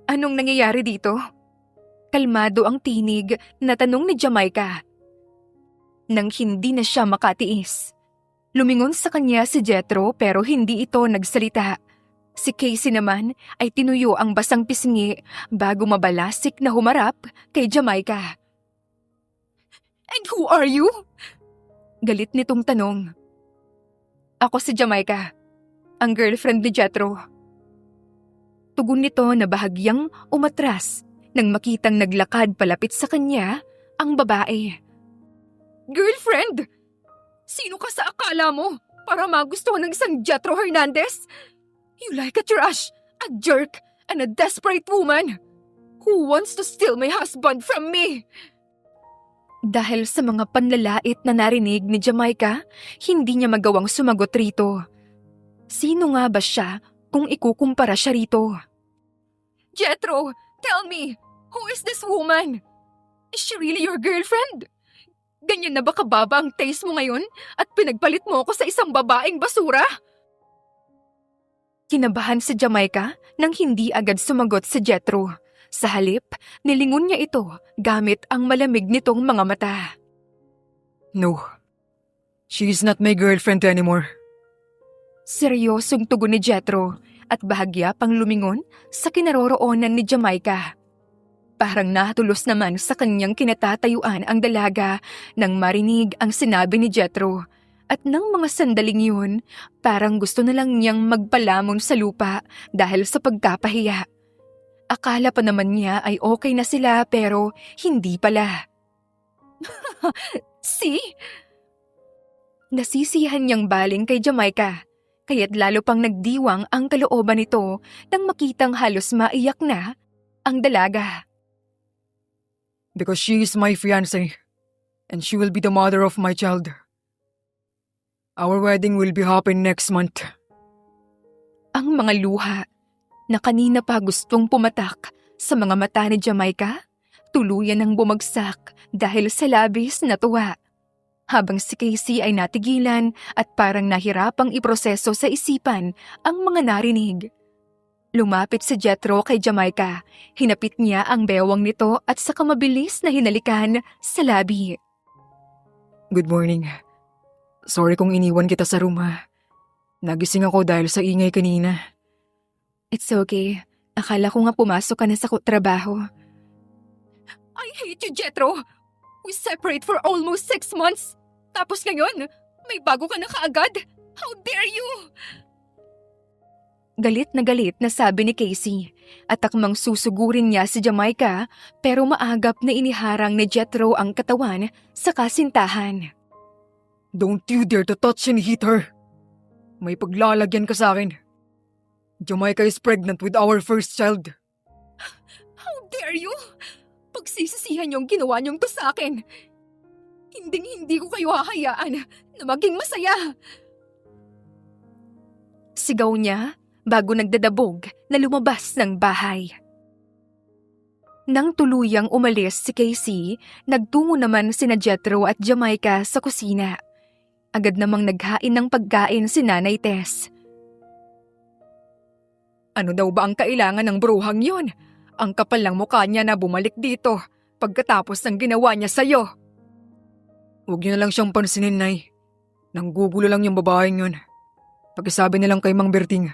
Anong nangyayari dito? Kalmado ang tinig na tanong ni Jamaica. Nang hindi na siya makatiis. Lumingon sa kanya si Jethro pero hindi ito nagsalita. Si Casey naman ay tinuyo ang basang pisngi bago mabalasik na humarap kay Jamaica. And who are you? Galit nitong tanong. Ako si Jamaica, ang girlfriend ni Jethro. Tugon nito na bahagyang umatras nang makitang naglakad palapit sa kanya ang babae. Girlfriend? Sino ka sa akala mo para magustuhan ng isang Jethro Hernandez? You like a trash, a jerk, and a desperate woman who wants to steal my husband from me. Dahil sa mga panlalait na narinig ni Jamaica, hindi niya magawang sumagot rito. Sino nga ba siya kung ikukumpara siya rito? Jethro, tell me, who is this woman? Is she really your girlfriend? Ganyan na ba kababa ang taste mo ngayon at pinagpalit mo ako sa isang babaeng basura? Kinabahan si Jamaica nang hindi agad sumagot si Jethro. Sa halip, nilingon niya ito gamit ang malamig nitong mga mata. No. She is not my girlfriend anymore. Seryosong tugon ni Jethro at bahagya pang lumingon sa kinaroroonan ni Jamaica. Parang natulos naman sa kanyang kinatatayuan ang dalaga nang marinig ang sinabi ni Jethro. At nang mga sandaling yun, parang gusto na lang niyang magpalamon sa lupa dahil sa pagkapahiya. Akala pa naman niya ay okay na sila pero hindi pala. See? Nasisiyahan niyang baling kay Jamaica, kaya't lalo pang nagdiwang ang kalooban nito nang makitang halos maiyak na ang dalaga. because she is my fiancé and she will be the mother of my child. Our wedding will be happen next month. Ang mga luha na kanina pa gustong pumatak sa mga mata ni Jamaica, tuluyan ang bumagsak dahil sa labis na tuwa. Habang si Casey ay natigilan at parang nahirapang iproseso sa isipan ang mga narinig. Lumapit si Jethro kay Jamaica, hinapit niya ang bewang nito at saka mabilis na hinalikan sa labi. Good morning. Sorry kung iniwan kita sa room ha. Nagising ako dahil sa ingay kanina. It's okay. Akala ko nga pumasok ka na sa trabaho. I hate you, Jethro! We separate for almost 6 months. Tapos ngayon, may bago ka na kaagad. How dare you! Galit na sabi ni Casey at akmang susugurin niya si Jamaica pero maagap na iniharang ni Jethro ang katawan sa kasintahan. Don't you dare to touch and hit her. May paglalagyan ka sa akin. Jamaica is pregnant with our first child. How dare you! Pagsisisihan niyong ginawa niyong to sa akin. Hindi ko kayo hahayaan na maging masaya. Sigaw niya bago nagdadabog na lumabas ng bahay. Nang tuluyang umalis si Casey, nagtungo naman sina Jethro at Jamaica sa kusina. Agad namang naghain ng pagkain si Nanay Tess. Ano daw ba ang kailangan ng bruhang yon? Ang kapal ng mukha niya na bumalik dito pagkatapos ng ginawa niya sa'yo. Huwag niyo na lang siyang pansinin, Nay. Nanggugulo lang yung babaeng yun. Pagkasabi na lang kay Mang Berting,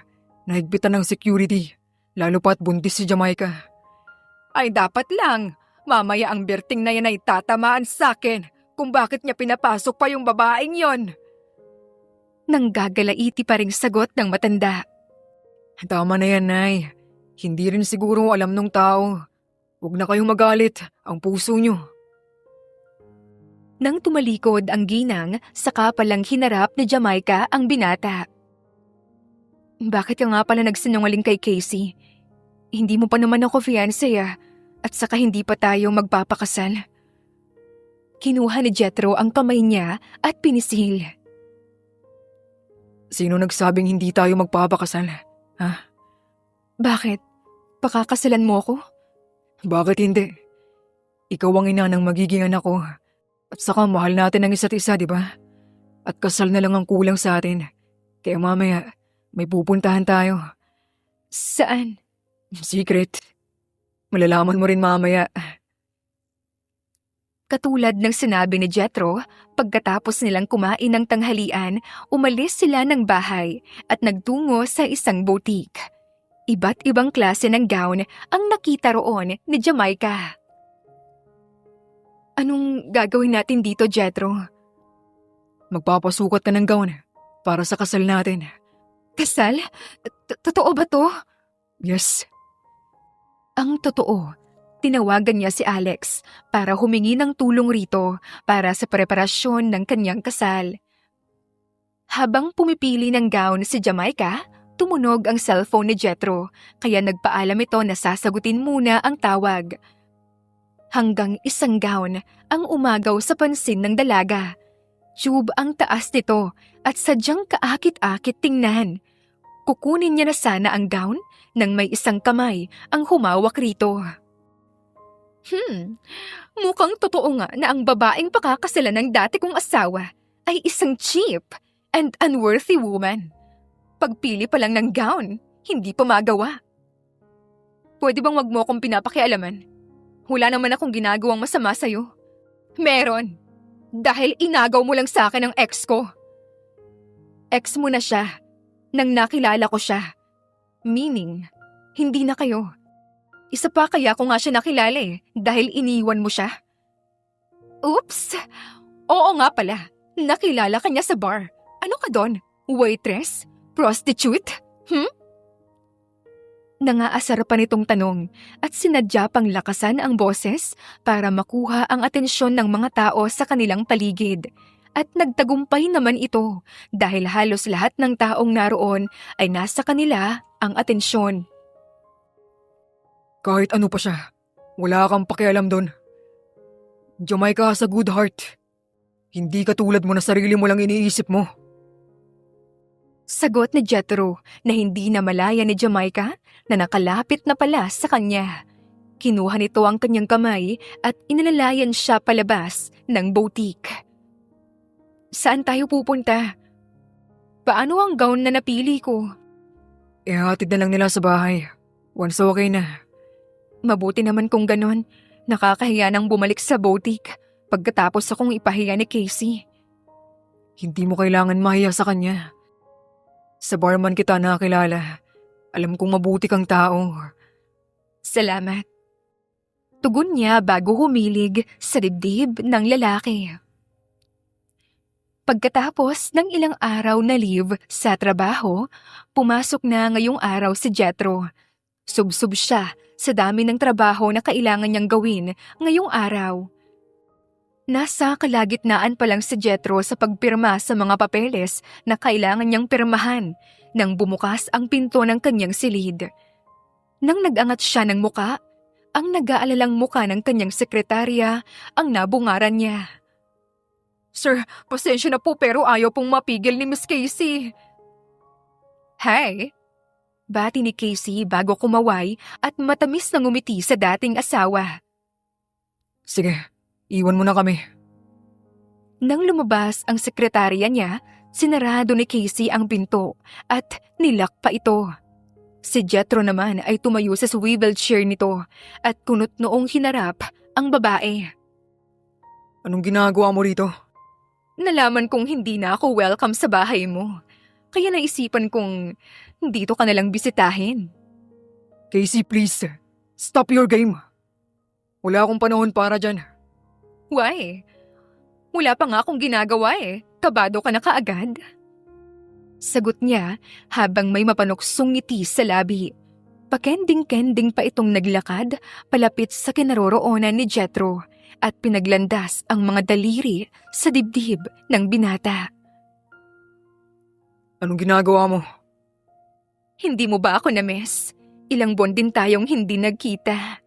nahigpitan ng security, lalo pa't buntis si Jamaica. Ay dapat lang, mamaya ang Berting na yan ay tatamaan sa'kin kung bakit niya pinapasok pa yung babaeng yon. Nanggagalaiti pa ring sagot ng matanda. Tama na yan, Nay. Hindi rin siguro alam nung tao. Huwag na kayong magalit, ang puso niyo. Nang tumalikod ang ginang, saka palang hinarap ni Jamaica ang binata. Bakit ka nga pala nagsinungaling kay Casey? Hindi mo pa naman ako fiancé at saka hindi pa tayo magpapakasal. Kinuha ni Jethro ang kamay niya at pinisil. Sino nagsabing hindi tayo magpapakasal? Ha? Bakit? Pakakasalan mo ako? Bakit hindi? Ikaw ang ina ng magiging anak ko. At saka mahal natin ang isa't isa, di ba? At kasal na lang ang kulang sa atin. Kaya mamaya, may pupuntahan tayo. Saan? Secret. Malalaman mo rin mamaya. Katulad ng sinabi ni Jethro, pagkatapos nilang kumain ng tanghalian, umalis sila ng bahay at nagtungo sa isang boutique. Iba't ibang klase ng gown ang nakita roon ni Jamaica. Anong gagawin natin dito, Jethro? Magpapasukat ka ng gown para sa kasal natin. Kasal? Totoo ba to? Yes. Ang totoo. Tinawagan niya si Alex para humingi ng tulong rito para sa preparasyon ng kanyang kasal. Habang pumipili ng gown si Jamaica, tumunog ang cellphone ni Jethro kaya nagpaalam ito na sasagutin muna ang tawag. Hanggang isang gown ang umagaw sa pansin ng dalaga. Tube ang taas nito at sadyang kaakit-akit tingnan. Kukunin niya na sana ang gown nang may isang kamay ang humawak rito. Mukhang totoo nga na ang babaeng pakakasalan ng dati kong asawa ay isang cheap and unworthy woman. Pagpili pa lang ng gown, hindi pa magawa. Pwede bang wag mo akong pinapakialaman? Wala naman akong ginagawang masama sa'yo. Meron. Dahil inagaw mo lang sa akin ang ex ko. Ex mo na siya nang nakilala ko siya. Meaning, hindi na kayo. Isa pa kaya ko nga siya nakilala dahil iniwan mo siya. Oops! Oo nga pala, nakilala ka niya sa bar. Ano ka doon? Waitress? Prostitute? Nangaasar pa nitong tanong at sinadya pang lakasan ang boses para makuha ang atensyon ng mga tao sa kanilang paligid. At nagtagumpay naman ito dahil halos lahat ng taong naroon ay nasa kanila ang atensyon. Kahit ano pa siya, wala kang pakialam doon. Jamaica has a good heart. Hindi katulad mo na sarili mo lang iniisip mo. Sagot ni Jethro na hindi na malaya ni Jamaica na nakalapit na pala sa kanya. Kinuha nito ang kanyang kamay at inalalayan siya palabas ng boutique. Saan tayo pupunta? Paano ang gown na napili ko? Ihatid na lang nila sa bahay. Once okay na. Mabuti naman kung ganon. Nakakahiya nang bumalik sa boutique pagkatapos akong ipahiya ni Casey. Hindi mo kailangan mahiya sa kanya. Sa barman kita nakakilala. Alam kong mabuti kang tao. Salamat. Tugon niya bago humilig sa dibdib ng lalaki. Pagkatapos ng ilang araw na leave sa trabaho, pumasok na ngayong araw si Jethro. Subsub siya sa dami ng trabaho na kailangan niyang gawin ngayong araw. Nasa kalagitnaan pa lang si Jethro sa pagpirma sa mga papeles na kailangan niyang pirmahan nang bumukas ang pinto ng kanyang silid. Nang nag-angat siya ng muka, ang nag-aalalang muka ng kanyang sekretarya ang nabungaran niya. Sir, pasensya na po pero ayaw pong mapigil ni Miss Casey. Hi! Bati ni Casey bago kumaway at matamis na ngumiti sa dating asawa. Sige, iwan mo na kami. Nang lumabas ang sekretarya niya, sinarado ni Casey ang pinto at nilak pa ito. Si Jethro naman ay tumayo sa swivel chair nito at kunot noong hinarap ang babae. Anong ginagawa mo rito? Nalaman kong hindi na ako welcome sa bahay mo. Kaya naisipan kong dito ka nalang bisitahin. Casey, please. Stop your game. Wala akong panahon para dyan. Why? Wala pa nga akong ginagawa eh. Kabado ka na kaagad. Sagot niya habang may mapanuksong ngiti sa labi. Pakending-kending pa itong naglakad palapit sa kinaroroonan ni Jethro at pinaglandas ang mga daliri sa dibdib ng binata. Anong ginagawa mo? Hindi mo ba ako na-miss? Ilang buwan din tayong hindi nagkita.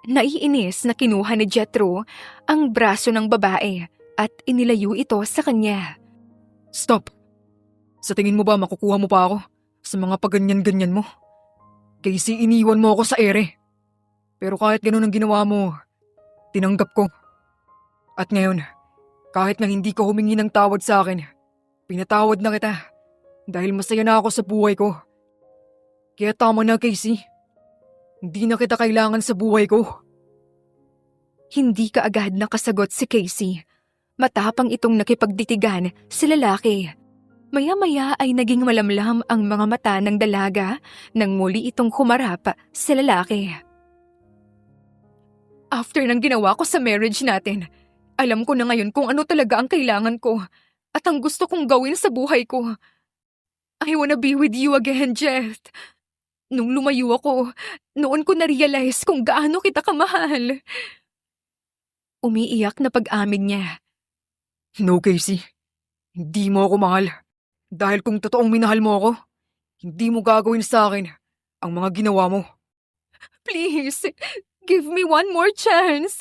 Naiinis na kinuha ni Jethro ang braso ng babae at inilayo ito sa kanya. Stop! Sa tingin mo ba makukuha mo pa ako sa mga paganyan-ganyan mo? Casey, iniwan mo ako sa ere. Pero kahit ganun ang ginawa mo, tinanggap ko. At ngayon, kahit na hindi ka humingi ng tawad sa akin, pinatawad na kita dahil masaya na ako sa buhay ko. Kaya tama na, Casey. Hindi na kita kailangan sa buhay ko. Hindi ka agad nakasagot si Casey. Matapang itong nakipagditigan sa lalaki. Maya-maya ay naging malamlam ang mga mata ng dalaga nang muli itong humarap sa lalaki. After ng ginawa ko sa marriage natin, alam ko na ngayon kung ano talaga ang kailangan ko at ang gusto kong gawin sa buhay ko. I wanna be with you again, Jeff. Nung lumayo ako, noon ko na-realize kung gaano kita kamahal. Umiiyak na pag-amin niya. No, Casey. Hindi mo ako mahal. Dahil kung totoong minahal mo ako, hindi mo gagawin sa akin ang mga ginawa mo. Please, give me one more chance.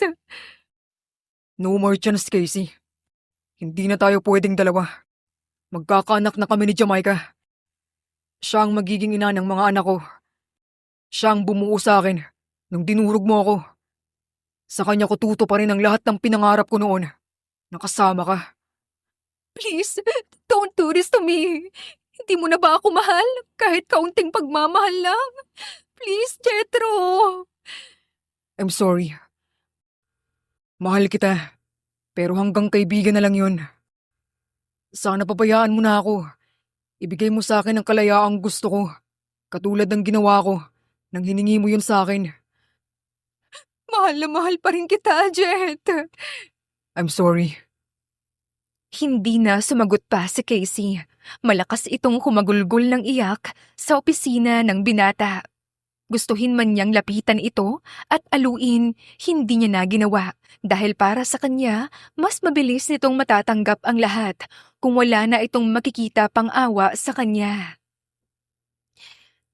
No more chance, Casey. Hindi na tayo pwedeng dalawa. Magkakaanak na kami ni Jamaica. Siya ang magiging ina ng mga anak ko. Siya ang bumuo sa akin nung dinurog mo ako. Sa kanya ko tutuparin ang lahat ng pinangarap ko noon. Nakasama ka. Please, don't do this to me. Hindi mo na ba ako mahal? Kahit kaunting pagmamahal lang. Please, Jethro. I'm sorry. Mahal kita. Pero hanggang kaibigan na lang yun. Sana pabayaan mo na ako. Ibigay mo sa akin ang kalayaang gusto ko. Katulad ng ginawa ko nang hiningi mo yun sa akin. Mahal na mahal pa rin kita, Jet. I'm sorry. Hindi na sumagot pa si Casey. Malakas itong humagulgol ng iyak sa opisina ng binata. Gustuhin man niyang lapitan ito at aluin, hindi niya na ginawa dahil para sa kanya, mas mabilis nitong matatanggap ang lahat kung wala na itong makikita pang awa sa kanya.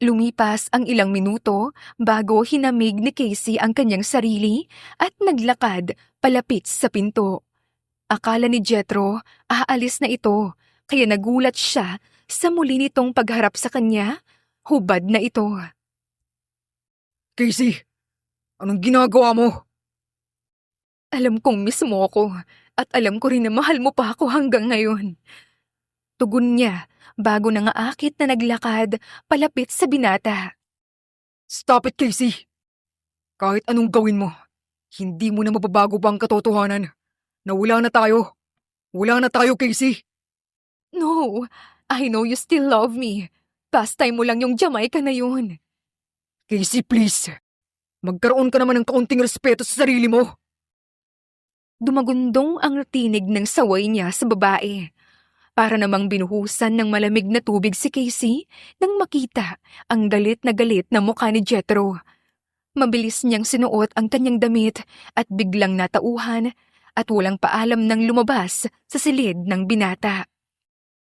Lumipas ang ilang minuto bago hinamig ni Casey ang kanyang sarili at naglakad palapit sa pinto. Akala ni Jethro aalis na ito, kaya nagulat siya sa muli nitong pagharap sa kanya. Hubad na ito. Casey, anong ginagawa mo? Alam kong miss mo ako at alam ko rin na mahal mo pa ako hanggang ngayon. Tugon niya bago nangaakit na naglakad palapit sa binata. Stop it, Casey! Kahit anong gawin mo, hindi mo na mababago pa ang katotohanan na wala na tayo. Wala na tayo, Casey! No, I know you still love me. Pastime mo lang yung Jamaica na yun. Casey, please! Magkaroon ka naman ng kaunting respeto sa sarili mo! Dumagundong ang tinig ng saway niya sa babae. Para namang binuhusan ng malamig na tubig si Casey nang makita ang galit na mukha ni Jethro. Mabilis niyang sinuot ang kanyang damit at biglang natauhan at walang paalam nang lumabas sa silid ng binata.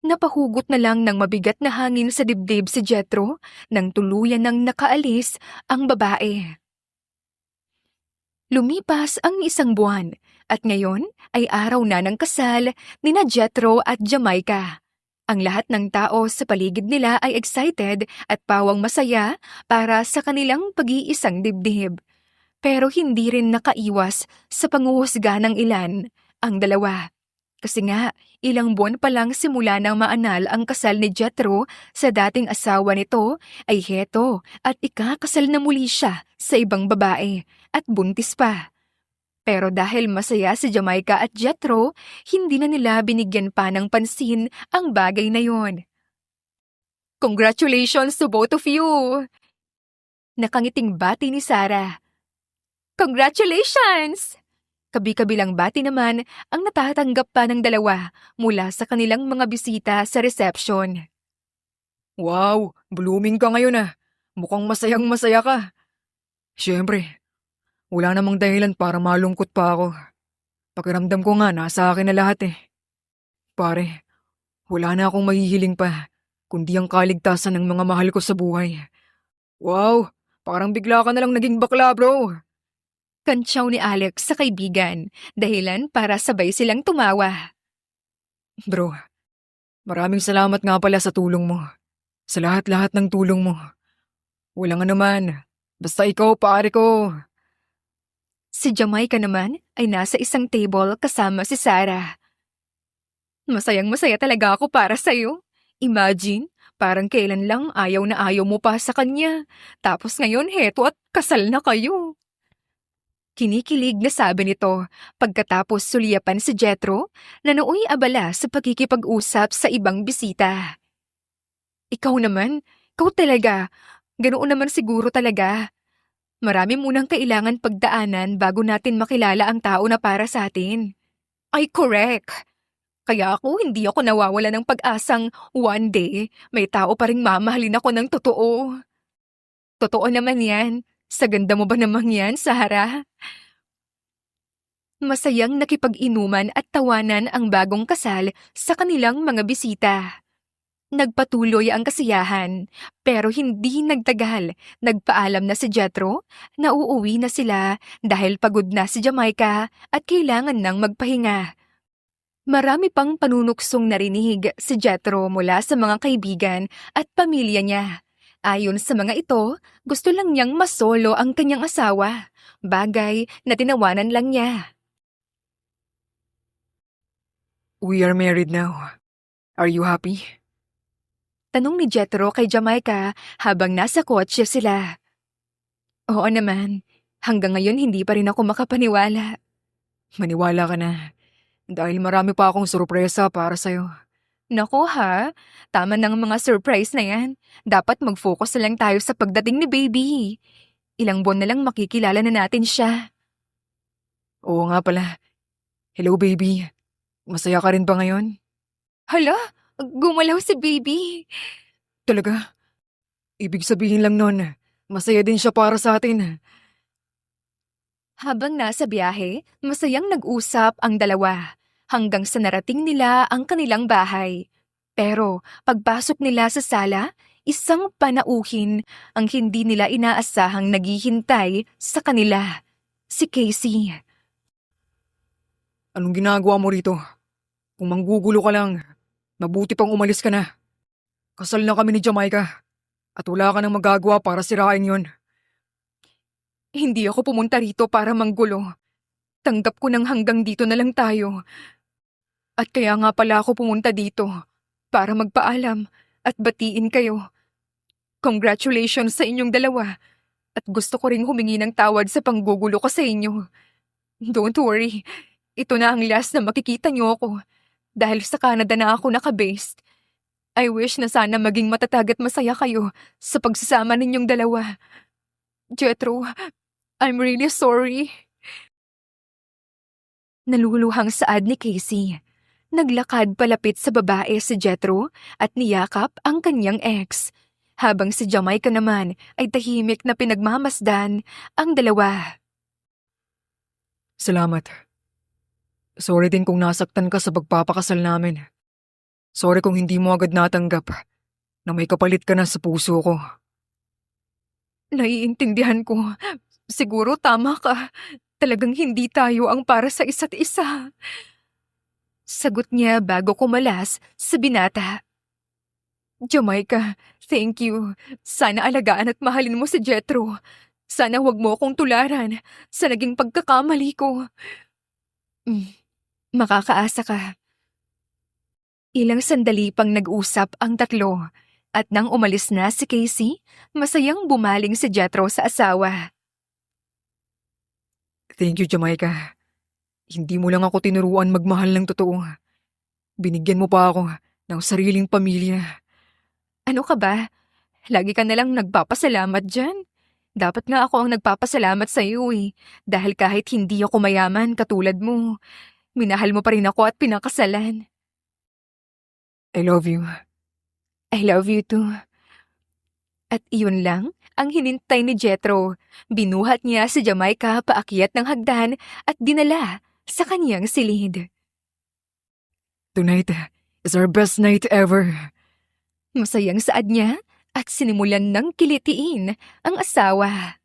Napahugot na lang ng mabigat na hangin sa dibdib si Jethro nang tuluyan nang nakaalis ang babae. Lumipas ang 1 buwan at ngayon ay araw na ng kasal nina Jethro at Jamaica. Ang lahat ng tao sa paligid nila ay excited at pawang masaya para sa kanilang pag-iisang dibdib. Pero hindi rin nakaiwas sa panghuhusga ng ilan ang dalawa. Kasi nga, ilang buwan pa lang simula nang maanal ang kasal ni Jethro sa dating asawa nito ay heto at ikakasal na muli siya sa ibang babae at buntis pa. Pero dahil masaya si Jamaica at Jethro, hindi na nila binigyan pa ng pansin ang bagay na yon. Congratulations to both of you! Nakangiting bati ni Sarah. Congratulations! Kabi-kabilang bati naman ang natatanggap pa ng dalawa mula sa kanilang mga bisita sa reception. Wow, blooming ka ngayon ah. Mukhang masayang masaya ka. Siyempre, wala namang dahilan para malungkot pa ako. Pakiramdam ko nga nasa akin na lahat eh. Pare, wala na akong mahihiling pa, kundi ang kaligtasan ng mga mahal ko sa buhay. Wow, parang bigla ka na lang naging bakla bro. Kantsaw ni Alex sa kaibigan, dahilan para sabay silang tumawa. Bro, maraming salamat nga pala sa tulong mo. Sa lahat-lahat ng tulong mo. Walang anuman, basta ikaw pare ko. Si Jamaica naman ay nasa isang table kasama si Sarah. Masayang-masaya talaga ako para sa'yo. Imagine, parang kailan lang ayaw na ayaw mo pa sa kanya. Tapos ngayon heto at kasal na kayo. Kinikilig na sabi nito pagkatapos sulyapan si Jethro na nooy abala sa pagkikipag-usap sa ibang bisita. Ikaw naman, ikaw talaga. Ganoon naman siguro talaga. Marami munang kailangan pagdaanan bago natin makilala ang tao na para sa atin. Ay, correct. Kaya hindi ako nawawala ng pag-asang one day may tao pa ring mamahalin ako ng totoo. Totoo naman yan. Sa ganda mo ba namang yan, Sarah? Masayang nakipag-inuman at tawanan ang bagong kasal sa kanilang mga bisita. Nagpatuloy ang kasiyahan, pero hindi nagtagal. Nagpaalam na si Jethro na uuwi na sila dahil pagod na si Jamaica at kailangan nang magpahinga. Marami pang panunuksong narinig si Jethro mula sa mga kaibigan at pamilya niya. Ayon sa mga ito, gusto lang niyang masolo ang kanyang asawa, bagay na tinawanan lang niya. We are married now. Are you happy? Tanong ni Jethro kay Jamaica habang nasa kotse sila. Oo naman, hanggang ngayon hindi pa rin ako makapaniwala. Maniwala ka na. Dahil marami pa akong sorpresa para sa'yo. Nako ha, tama ng mga surprise na yan. Dapat mag-focus na lang tayo sa pagdating ni baby. Ilang buwan na lang makikilala na natin siya. Oo nga pala. Hello baby. Masaya ka rin ba ngayon? Hala, gumalaw si baby. Talaga? Ibig sabihin lang nun, masaya din siya para sa atin. Habang nasa biyahe, masayang nag-usap ang dalawa hanggang sa narating nila ang kanilang bahay. Pero pagpasok nila sa sala, isang panauhin ang hindi nila inaasahang naghihintay sa kanila. Si Casey. Anong ginagawa mo rito? Kung manggugulo ka lang, mabuti pang umalis ka na. Kasal na kami ni Jamaica at wala ka nang magagawa para sirain yon. Hindi ako pumunta rito para manggulo. Tanggap ko nang hanggang dito na lang tayo. At kaya nga pala ako pumunta dito para magpaalam at batiin kayo. Congratulations sa inyong dalawa at gusto ko ring humingi ng tawad sa panggugulo ko sa inyo. Don't worry, ito na ang last na makikita niyo ako dahil sa Canada na ako nakabased. I wish na sana maging matatag at masaya kayo sa pagsasama ninyong dalawa. Jethro, I'm really sorry. Naluluhang saad ni Casey. Naglakad palapit sa babae si Jethro at niyakap ang kanyang ex. Habang si Jamaica naman ay tahimik na pinagmamasdan ang dalawa. Salamat. Sorry din kung nasaktan ka sa pagpapakasal namin. Sorry kung hindi mo agad natanggap na may kapalit ka na sa puso ko. Naiintindihan ko. Siguro tama ka. Talagang hindi tayo ang para sa isa't isa. Sagot niya bago kumalas sa binata. Jamaica, thank you. Sana alagaan at mahalin mo si Jethro. Sana huwag mo akong tularan sa naging pagkakamali ko. Makakaasa ka. Ilang sandali pang nag-usap ang tatlo at nang umalis na si Casey, masayang bumaling si Jethro sa asawa. Thank you, Jamaica. Hindi mo lang ako tinuruan magmahal ng totoo. Binigyan mo pa ako ng sariling pamilya. Ano ka ba? Lagi ka nalang nagpapasalamat dyan. Dapat nga ako ang nagpapasalamat sa iyo eh. Dahil kahit hindi ako mayaman katulad mo, minahal mo pa rin ako at pinakasalan. I love you. I love you too. At iyon lang ang hinintay ni Jethro. Binuhat niya si Jamaica paakyat ng hagdan at dinala sa kanyang silid. Tonight is our best night ever. Masayang saad niya at sinimulan ng kilitiin ang asawa.